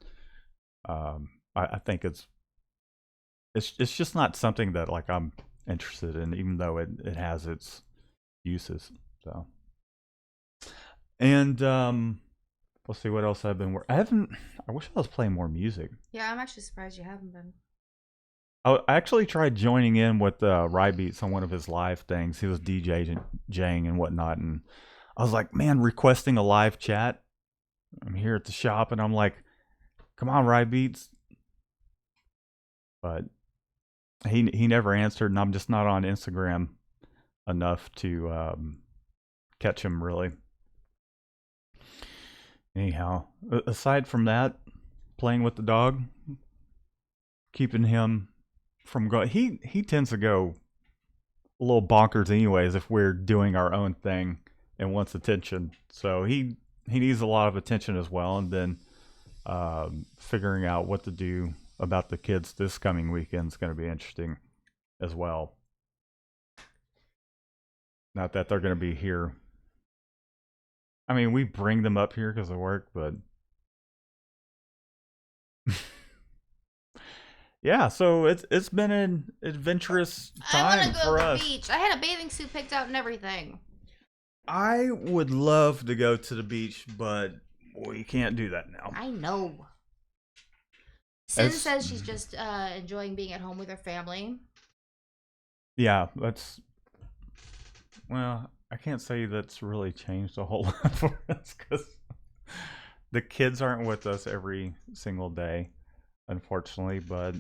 I think it's just not something that like I'm interested in, even though it has its uses. So, and let's see what else I've been. I haven't. I wish I was playing more music. Yeah, I'm actually surprised you haven't been. I actually tried joining in with Rybeats on one of his live things. He was DJing and whatnot, and I was like, man, requesting a live chat. I'm here at the shop, and I'm like, come on, Rybeats. But he never answered, and I'm just not on Instagram enough to catch him really. Anyhow, aside from that, playing with the dog, keeping him from going. He tends to go a little bonkers anyways if we're doing our own thing and wants attention. So he needs a lot of attention as well. And then figuring out what to do about the kids this coming weekend is going to be interesting as well. Not that they're going to be here. I mean, we bring them up here because of work, but yeah. So it's been an adventurous time I want to go for to the us. beach. I had a bathing suit picked out and everything. I would love to go to the beach, but we can't do that now. I know. Sin says she's just enjoying being at home with her family. Yeah, that's. Well, I can't say that's really changed a whole lot for us because the kids aren't with us every single day, unfortunately. But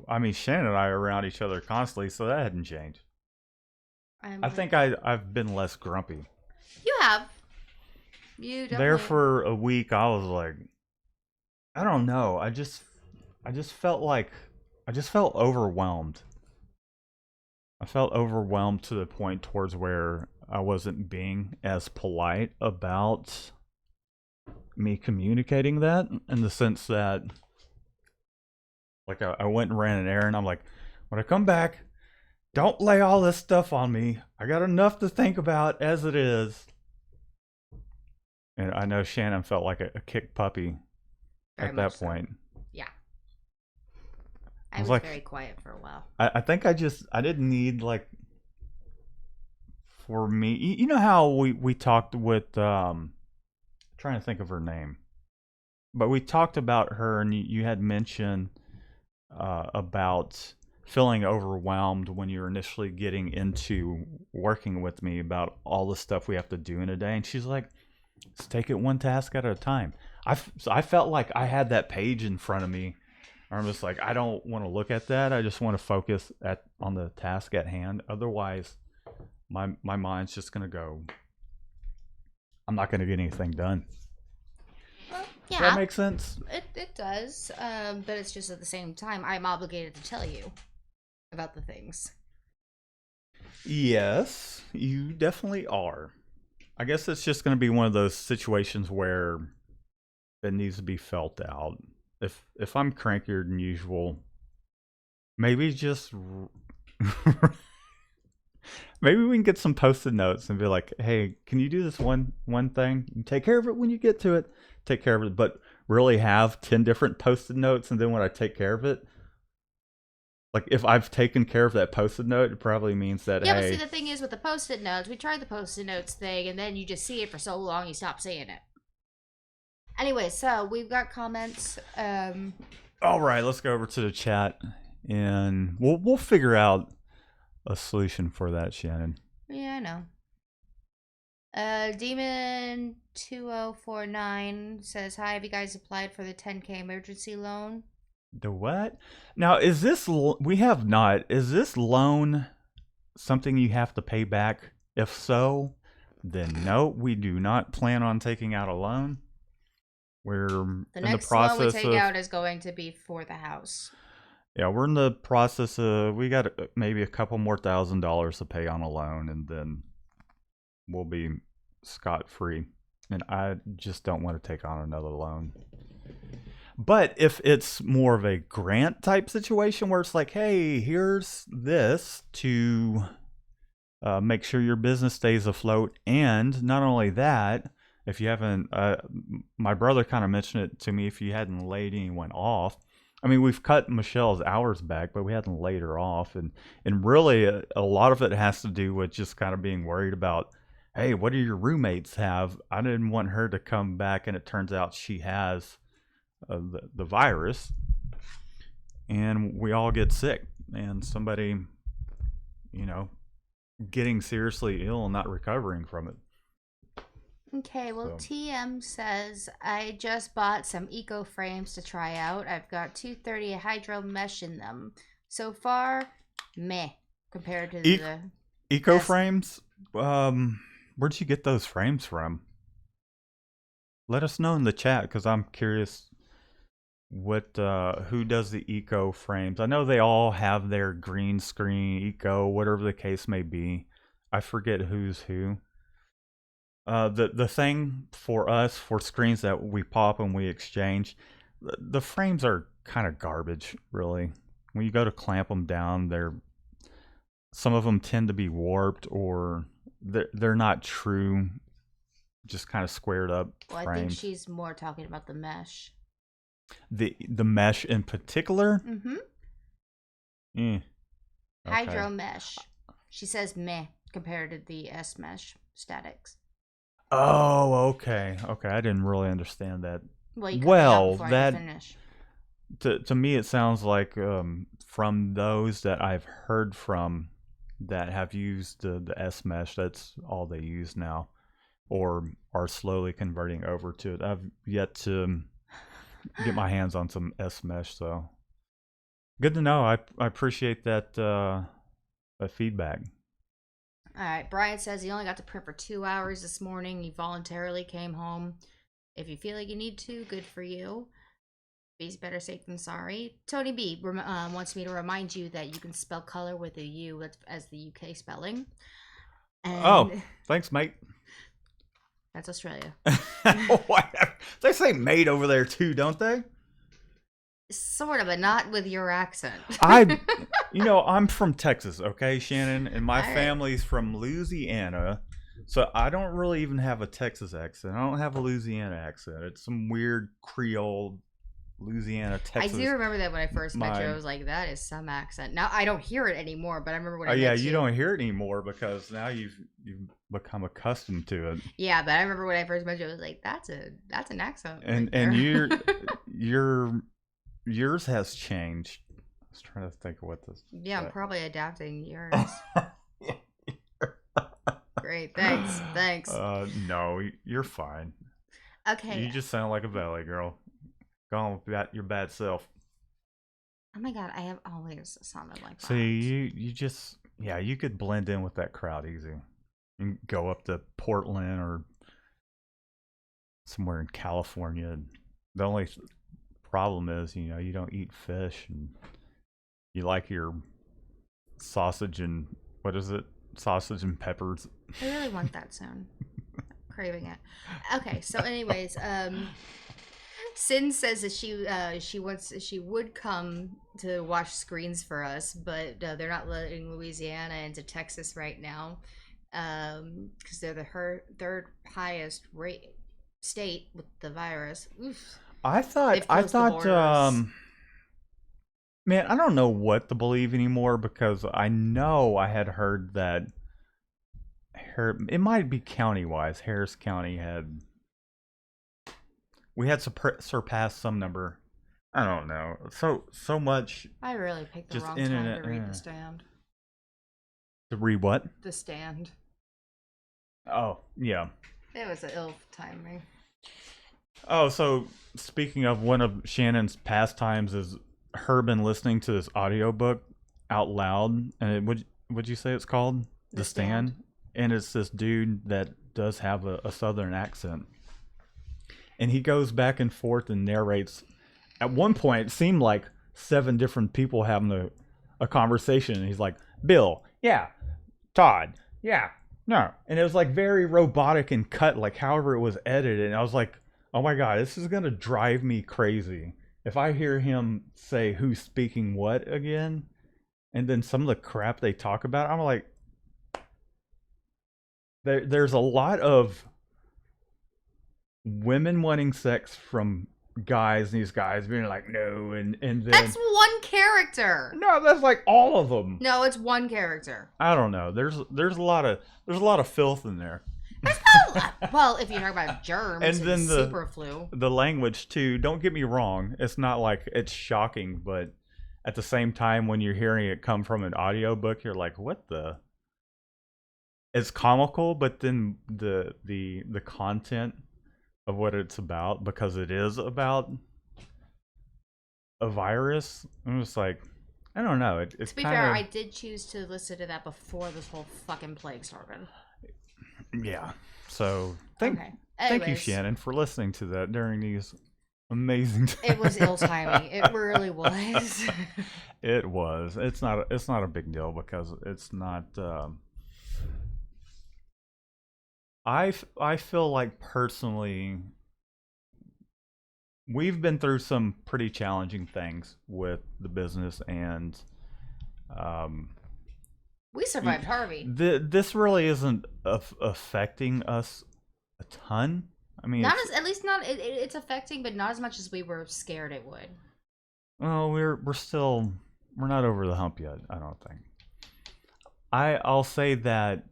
I mean, Shannon and I are around each other constantly, so that hadn't changed. I think I've been less grumpy. You have. You definitely. There for a week, I was like, I don't know. I just felt overwhelmed. I felt overwhelmed to the point towards where I wasn't being as polite about me communicating that, in the sense that, like, I went and ran an errand. I'm like, when I come back, don't lay all this stuff on me. I got enough to think about as it is. And I know Shannon felt like a kicked puppy at that point. Yeah. I was like, very quiet for a while. I think I didn't need, like, for me, you know how we talked with, trying to think of her name, but we talked about her, and you had mentioned about feeling overwhelmed when you were initially getting into working with me about all the stuff we have to do in a day. And she's like, let's take it one task at a time. So I felt like I had that page in front of me. I'm just like, I don't want to look at that. I just want to focus on the task at hand. Otherwise, my mind's just going to go, I'm not going to get anything done. Well, yeah. Does that make sense? It does. But it's just at the same time, I'm obligated to tell you about the things. Yes, you definitely are. I guess it's just going to be one of those situations where it needs to be felt out. If I'm crankier than usual, maybe just maybe we can get some post-it notes and be like, hey, can you do this one thing? You take care of it when you get to it. Take care of it, but really have 10 different post-it notes, and then when I take care of it, like, if I've taken care of that post-it note, it probably means that, yeah, hey... but see, the thing is with the post-it notes, we tried the post-it notes thing, and then you just see it for so long, you stop seeing it. Anyway, so we've got comments. All right, let's go over to the chat, and we'll figure out a solution for that, Shannon. Yeah, I know. Demon2049 says, hi, have you guys applied for the 10K emergency loan? The what? Now, is this... We have not. Is this loan something you have to pay back? If so, then no, we do not plan on taking out a loan. We're in the process. The next loan we take out is going to be for the house. Yeah, we're in the process of... We got maybe a couple more $1,000s to pay on a loan, and then we'll be scot-free. And I just don't want to take on another loan. But if it's more of a grant type situation where it's like, hey, here's this to make sure your business stays afloat. And not only that, if you haven't, my brother kind of mentioned it to me, if you hadn't laid anyone off, I mean, we've cut Michelle's hours back, but we hadn't laid her off, and really, a lot of it has to do with just kind of being worried about, hey, what do your roommates have? I didn't want her to come back, and it turns out she has the virus, and we all get sick, and somebody, you know, getting seriously ill and not recovering from it. Okay, well, So, TM says, I just bought some eco frames to try out. I've got 230 hydro mesh in them. So far, meh, compared to e- the eco S. frames. Where'd you get those frames from? Let us know in the chat because I'm curious what who does the eco frames. I know they all have their green screen eco, whatever the case may be. I forget who's who. The thing for us for screens that we pop and we exchange, the frames are kind of garbage, really. When you go to clamp them down, they're some of them tend to be warped or they're not true, just kind of squared up Well, I think frames. she's more talking about the mesh. The mesh in particular, Mm-hmm. eh, okay. Hydro mesh. She says meh compared to the S mesh statics. Oh, okay, okay. I didn't really understand that. Well, you cut me off Well, before I that could finish. to me it sounds like from those that I've heard from that have used the S mesh, that's all they use now, or are slowly converting over to it. I've yet to get my hands on some S mesh, so good to know. I appreciate that feedback. All right, Brian says he only got to prep for 2 hours this morning. He voluntarily came home. If you feel like you need to, good for you. Be's better safe than sorry. Tony B wants me to remind you that you can spell color with a U as the UK spelling. Oh, And thanks, mate. that's Australia. They say mate over there too, don't they? Sort of, but not with your accent. I'm from Texas, okay, Shannon, and my All right. family's from Louisiana, so I don't really even have a Texas accent. I don't have a Louisiana accent. It's some weird Creole, Louisiana, Texas. I do remember that when I first met you, I My was like, that is some accent. Now I don't hear it anymore, but I remember when I oh yeah, met you you. don't hear it anymore because now you've become accustomed to it. Yeah, but I remember when I first met you, I was like, that's an accent. And right and there. yours has changed. I was trying to think of what this. Yeah, I'm probably adapting yours. Yeah. Great, thanks. No, you're fine. Okay. You just sound like a valley girl. Go on with your bad self. Oh my god, I have always sounded like that. See, you just you could blend in with that crowd easy. And go up to Portland or somewhere in California. The only problem is, you don't eat fish and you like your sausage and what is it? Sausage and peppers. I really want that soon. Craving it. Okay, so anyways, Sin says that she would come to watch screens for us, but they're not letting Louisiana into Texas right now, because they're the third highest rate state with the virus. Oof. I They've thought closed the borders. man, I don't know what to believe anymore because I know I had heard that it might be county wise. Harris County we had surpassed some number. I don't know. So much. I really picked the Just wrong in time and to read The Stand. to read what? The Stand. Oh yeah. It was an ill timing. Oh, so speaking of one of Shannon's pastimes is her been listening to this audiobook out loud, and would you say it's called The Stand? And it's this dude that does have a southern accent, and he goes back and forth and narrates. At one point, it seemed like 7 different people having a conversation, and he's like, "Bill, yeah, Todd, yeah, no," and it was like very robotic and cut, like however it was edited, and I was like, oh my god, this is gonna drive me crazy if I hear him say who's speaking what again, and then some of the crap they talk about. I'm like, there's a lot of women wanting sex from guys, these guys being like, no, and then That's one character. no, that's like all of them. No, it's one character. I don't know. There's a lot of filth in there. There's not a lot. Well, if you talk about germs And then the super flu. the language too. Don't get me wrong. It's not like it's shocking, but at the same time, when you're hearing it come from an audiobook, you're like, what the? It's comical, but then the content of what it's about, because it is about a virus. I'm just like, I don't know. It's To be kind fair, of, I did choose to listen to that before this whole fucking plague started. yeah. So Okay. thank you, Anyways. Shannon, for listening to that during these amazing times. It was ill timing. It really was. It was. It's not a big deal because it's not. I feel like personally, we've been through some pretty challenging things with the business, and We survived Harvey. this really isn't affecting us a ton. I mean, Not as, at least not. It's affecting, but not as much as we were scared it would. well, we're not over the hump yet. I don't think. I'll say that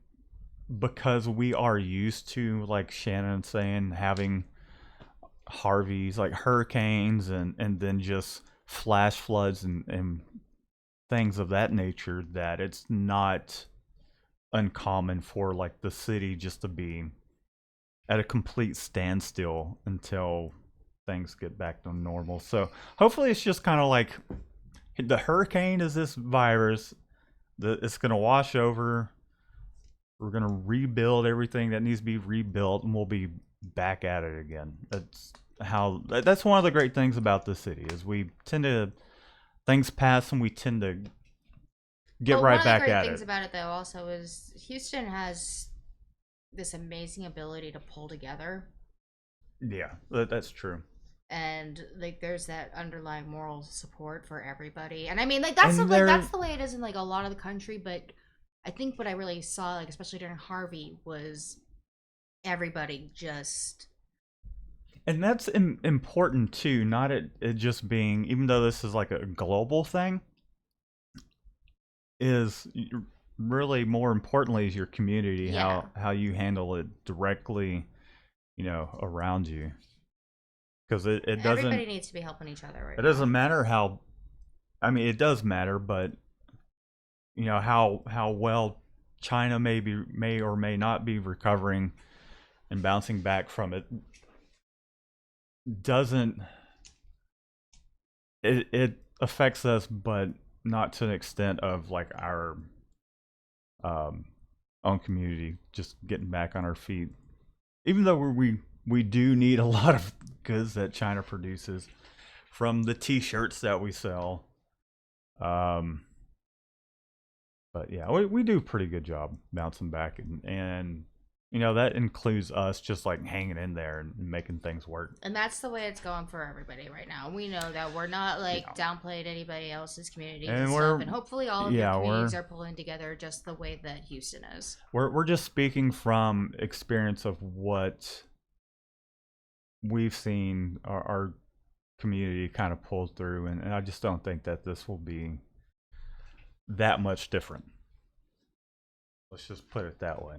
because we are used to, like Shannon saying, having Harveys, like hurricanes, and then just flash floods and things of that nature, that it's not uncommon for like the city just to be at a complete standstill until things get back to normal. So hopefully it's just kind of like the hurricane is this virus that it's going to wash over. We're going to rebuild everything that needs to be rebuilt, and we'll be back at it again. That's one of the great things about the city, is we tend to, things pass and we tend to get right back at it. One of the great things about it, though, also is Houston has this amazing ability to pull together. Yeah, that's true. And like, there's that underlying moral support for everybody. And I mean, like, that's the way it is in like a lot of the country. But I think what I really saw, like especially during Harvey, was everybody just. And that's important too. Not it just being, even though this is like a global thing, is really more importantly is your community, Yeah. how you handle it directly, around you. Because it doesn't. Everybody needs to be helping each other right It now. doesn't matter how. I mean, it does matter, but how well China may or may not be recovering and bouncing back from it doesn't. It affects us, but not to an extent of like our own community just getting back on our feet. Even though we do need a lot of goods that China produces, from the T-shirts that we sell. But yeah, we do a pretty good job bouncing back, and that includes us just like hanging in there and making things work. And that's the way it's going for everybody right now. We know that we're not like downplaying anybody else's community and stuff, and hopefully all of your communities are pulling together just the way that Houston is. We're just speaking from experience of what we've seen our community kind of pull through, and I just don't think that this will be that much different. Let's just put it that way.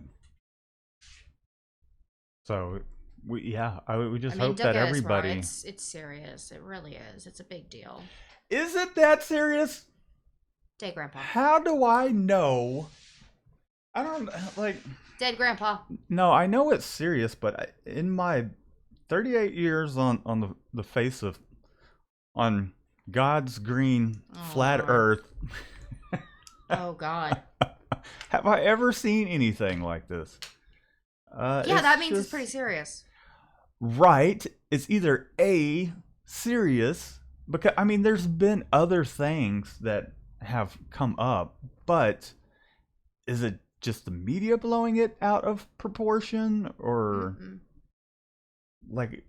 So we just hope that everybody. It's serious. It really is. It's a big deal. Is it that serious? Dead Grandpa. How do I know? I don't like. Dead Grandpa. No, I know it's serious, but in my 38 years on the face of, on God's green flat Earth. Oh God. Have I ever seen anything like this? Yeah, that means it's pretty serious. Right. It's either A, serious, because I mean there's been other things that have come up, but is it just the media blowing it out of proportion, or like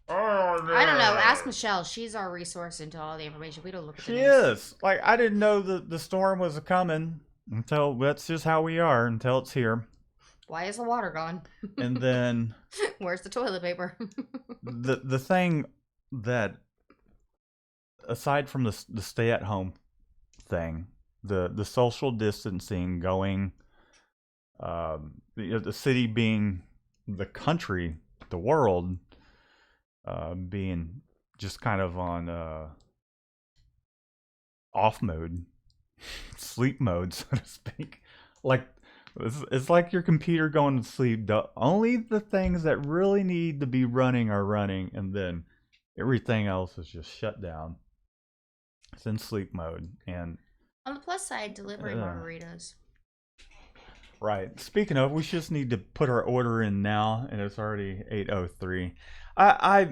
I don't know. Ask Michelle. She's our resource into all the information. We don't look at the news. She is. Like, I didn't know the storm was coming until, that's just how we are, until it's here. Why is the water gone? And then Where's the toilet paper? the thing that, aside from the stay at home thing, the social distancing going, the city being the country, the world being just kind of on off mode, sleep mode, so to speak. Like it's like your computer going to sleep. Only the things that really need to be running are running, and then everything else is just shut down. It's in sleep mode. And On the plus side, delivery margaritas. Right. Speaking of, we just need to put our order in now, and it's already 8:03. I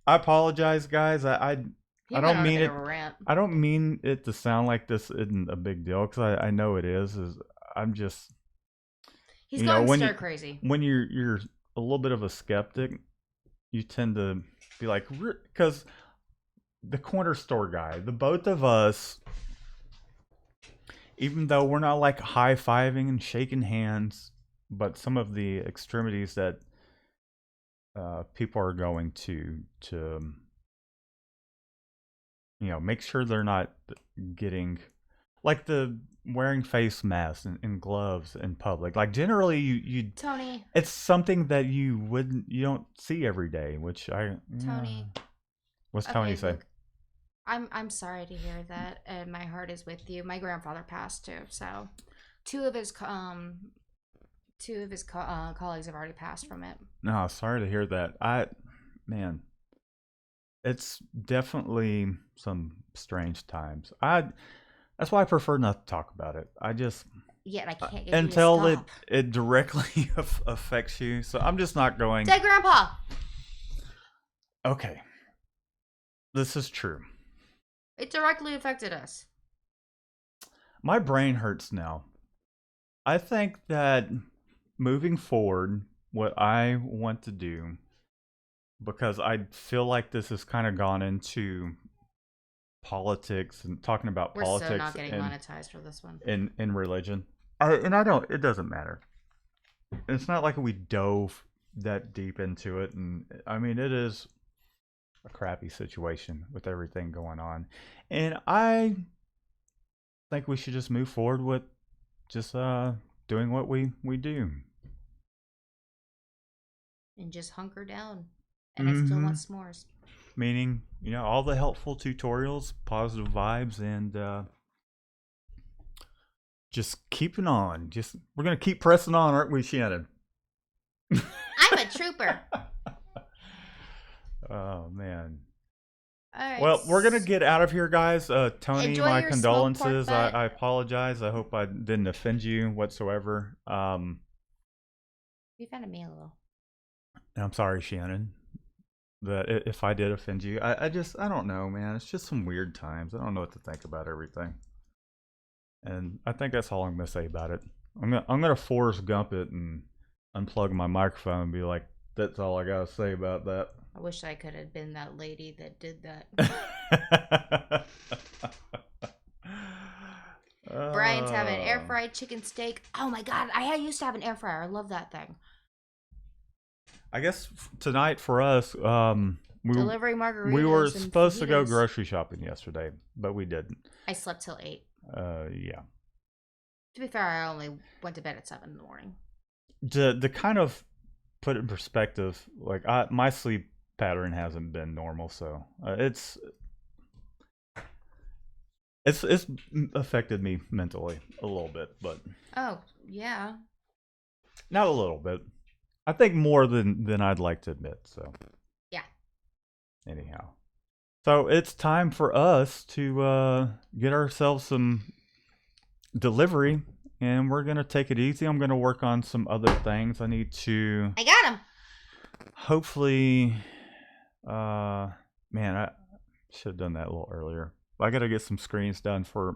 I apologize, guys. He I went don't on a mean bit it. of a rant. I don't mean it to sound like this isn't a big deal, because I know it is. I'm just, He's going when stir crazy. you're a little bit of a skeptic, you tend to be like, because the corner store guy, the both of us, even though we're not like high fiving and shaking hands, but some of the extremities that people are going to make sure they're not getting, like, the wearing face masks and gloves in public. Like, generally you Tony. it's something that you don't see every day, which Tony. What's Tony say? Look, I'm sorry to hear that, and my heart is with you. My grandfather passed too, so two of his colleagues have already passed from it. No, sorry to hear that. Man, it's definitely some strange times. That's why I prefer not to talk about it. I just Yet I can't get until you to stop. it directly affects you. So I'm just not going. Dead grandpa. Okay, this is true. It directly affected us. My brain hurts now. I think that moving forward, what I want to do, because I feel like this has kind of gone into politics and talking about We're politics so not getting monetized for this one. in religion. It doesn't matter. It's not like we dove that deep into it, and I mean, it is a crappy situation with everything going on, and I think we should just move forward with just doing what we do. And just hunker down. And I still want s'mores. Meaning, all the helpful tutorials, positive vibes, and just keeping on. We're gonna keep pressing on, aren't we, Shannon? I'm a trooper. Oh man. All right. Well, we're gonna get out of here, guys. Tony, Enjoy my your condolences. smoked pork butt. I apologize. I hope I didn't offend you whatsoever. You offended me a little. I'm sorry, Shannon, that if I did offend you. I don't know, man. It's just some weird times. I don't know what to think about everything, and I think that's all I'm gonna say about it. I'm gonna Forrest Gump it and unplug my microphone and be like, "That's all I gotta say about that." I wish I could have been that lady that did that. Brian's having air fried chicken steak. Oh my god, I used to have an air fryer. I love that thing. I guess tonight for us, Delivery margaritas. we were and supposed to go fajitas. grocery shopping yesterday, but we didn't. I slept till 8. Yeah. To be fair, I only went to bed at 7 in the morning. To kind of put it in perspective, like my sleep pattern hasn't been normal, so it's affected me mentally a little bit, but Oh, yeah. not a little bit. I think more than I'd like to admit. So Yeah. Anyhow, so it's time for us to get ourselves some delivery, and we're gonna take it easy. I'm gonna work on some other things. I need to. I got him. Hopefully, man, I should have done that a little earlier. I got to get some screens done for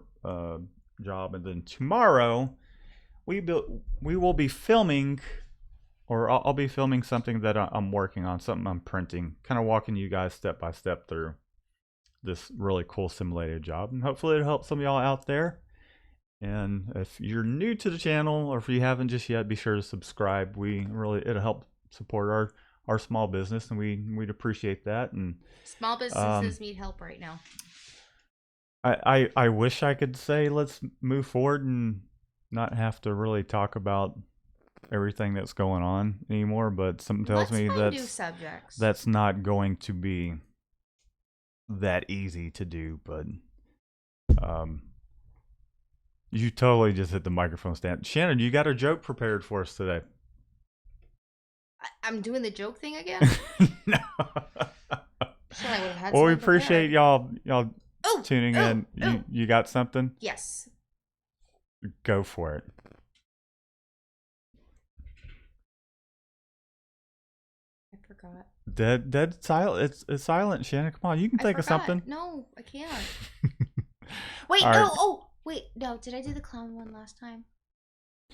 job, and then tomorrow we will be filming, or I'll be filming something that I'm working on, something I'm printing, kind of walking you guys step by step through this really cool simulated job, and hopefully it'll help some of y'all out there. And if you're new to the channel, or if you haven't just yet, be sure to subscribe. It'll help support our small business, and we'd appreciate that. And Small businesses need help right now. I wish I could say let's move forward and not have to really talk about everything that's going on anymore, but something tells me that's not going to be that easy to do. But you totally just hit the microphone stand. Shannon, you got a joke prepared for us today. I'm doing the joke thing again? No. Well, we appreciate y'all tuning in. You got something? Yes. Go for it. I forgot. Dead silent. It's silent, Shannon. Come on, you can think of something. No, I can't. Wait, All no. right. Oh, wait, no. Did I do the clown one last time?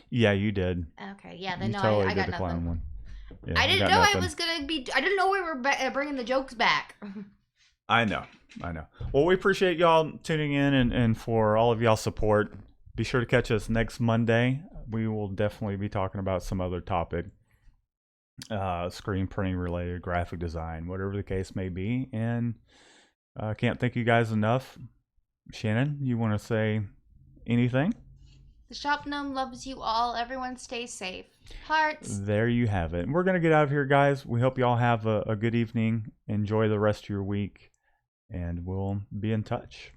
Yeah, you did. Okay, yeah. Then you no, totally I got did the nothing. clown one. Yeah, I didn't know I was gonna be. I didn't know we were bringing the jokes back. I know. Well, we appreciate y'all tuning in, and for all of y'all support. Be sure to catch us next Monday. We will definitely be talking about some other topic, screen printing related, graphic design, whatever the case may be. And I can't thank you guys enough. Shannon, you want to say anything? The Shop Gnome loves you all. Everyone stay safe. Hearts. There you have it. We're going to get out of here, guys. We hope you all have a good evening. Enjoy the rest of your week. And we'll be in touch.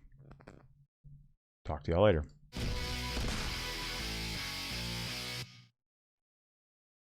Talk to y'all later.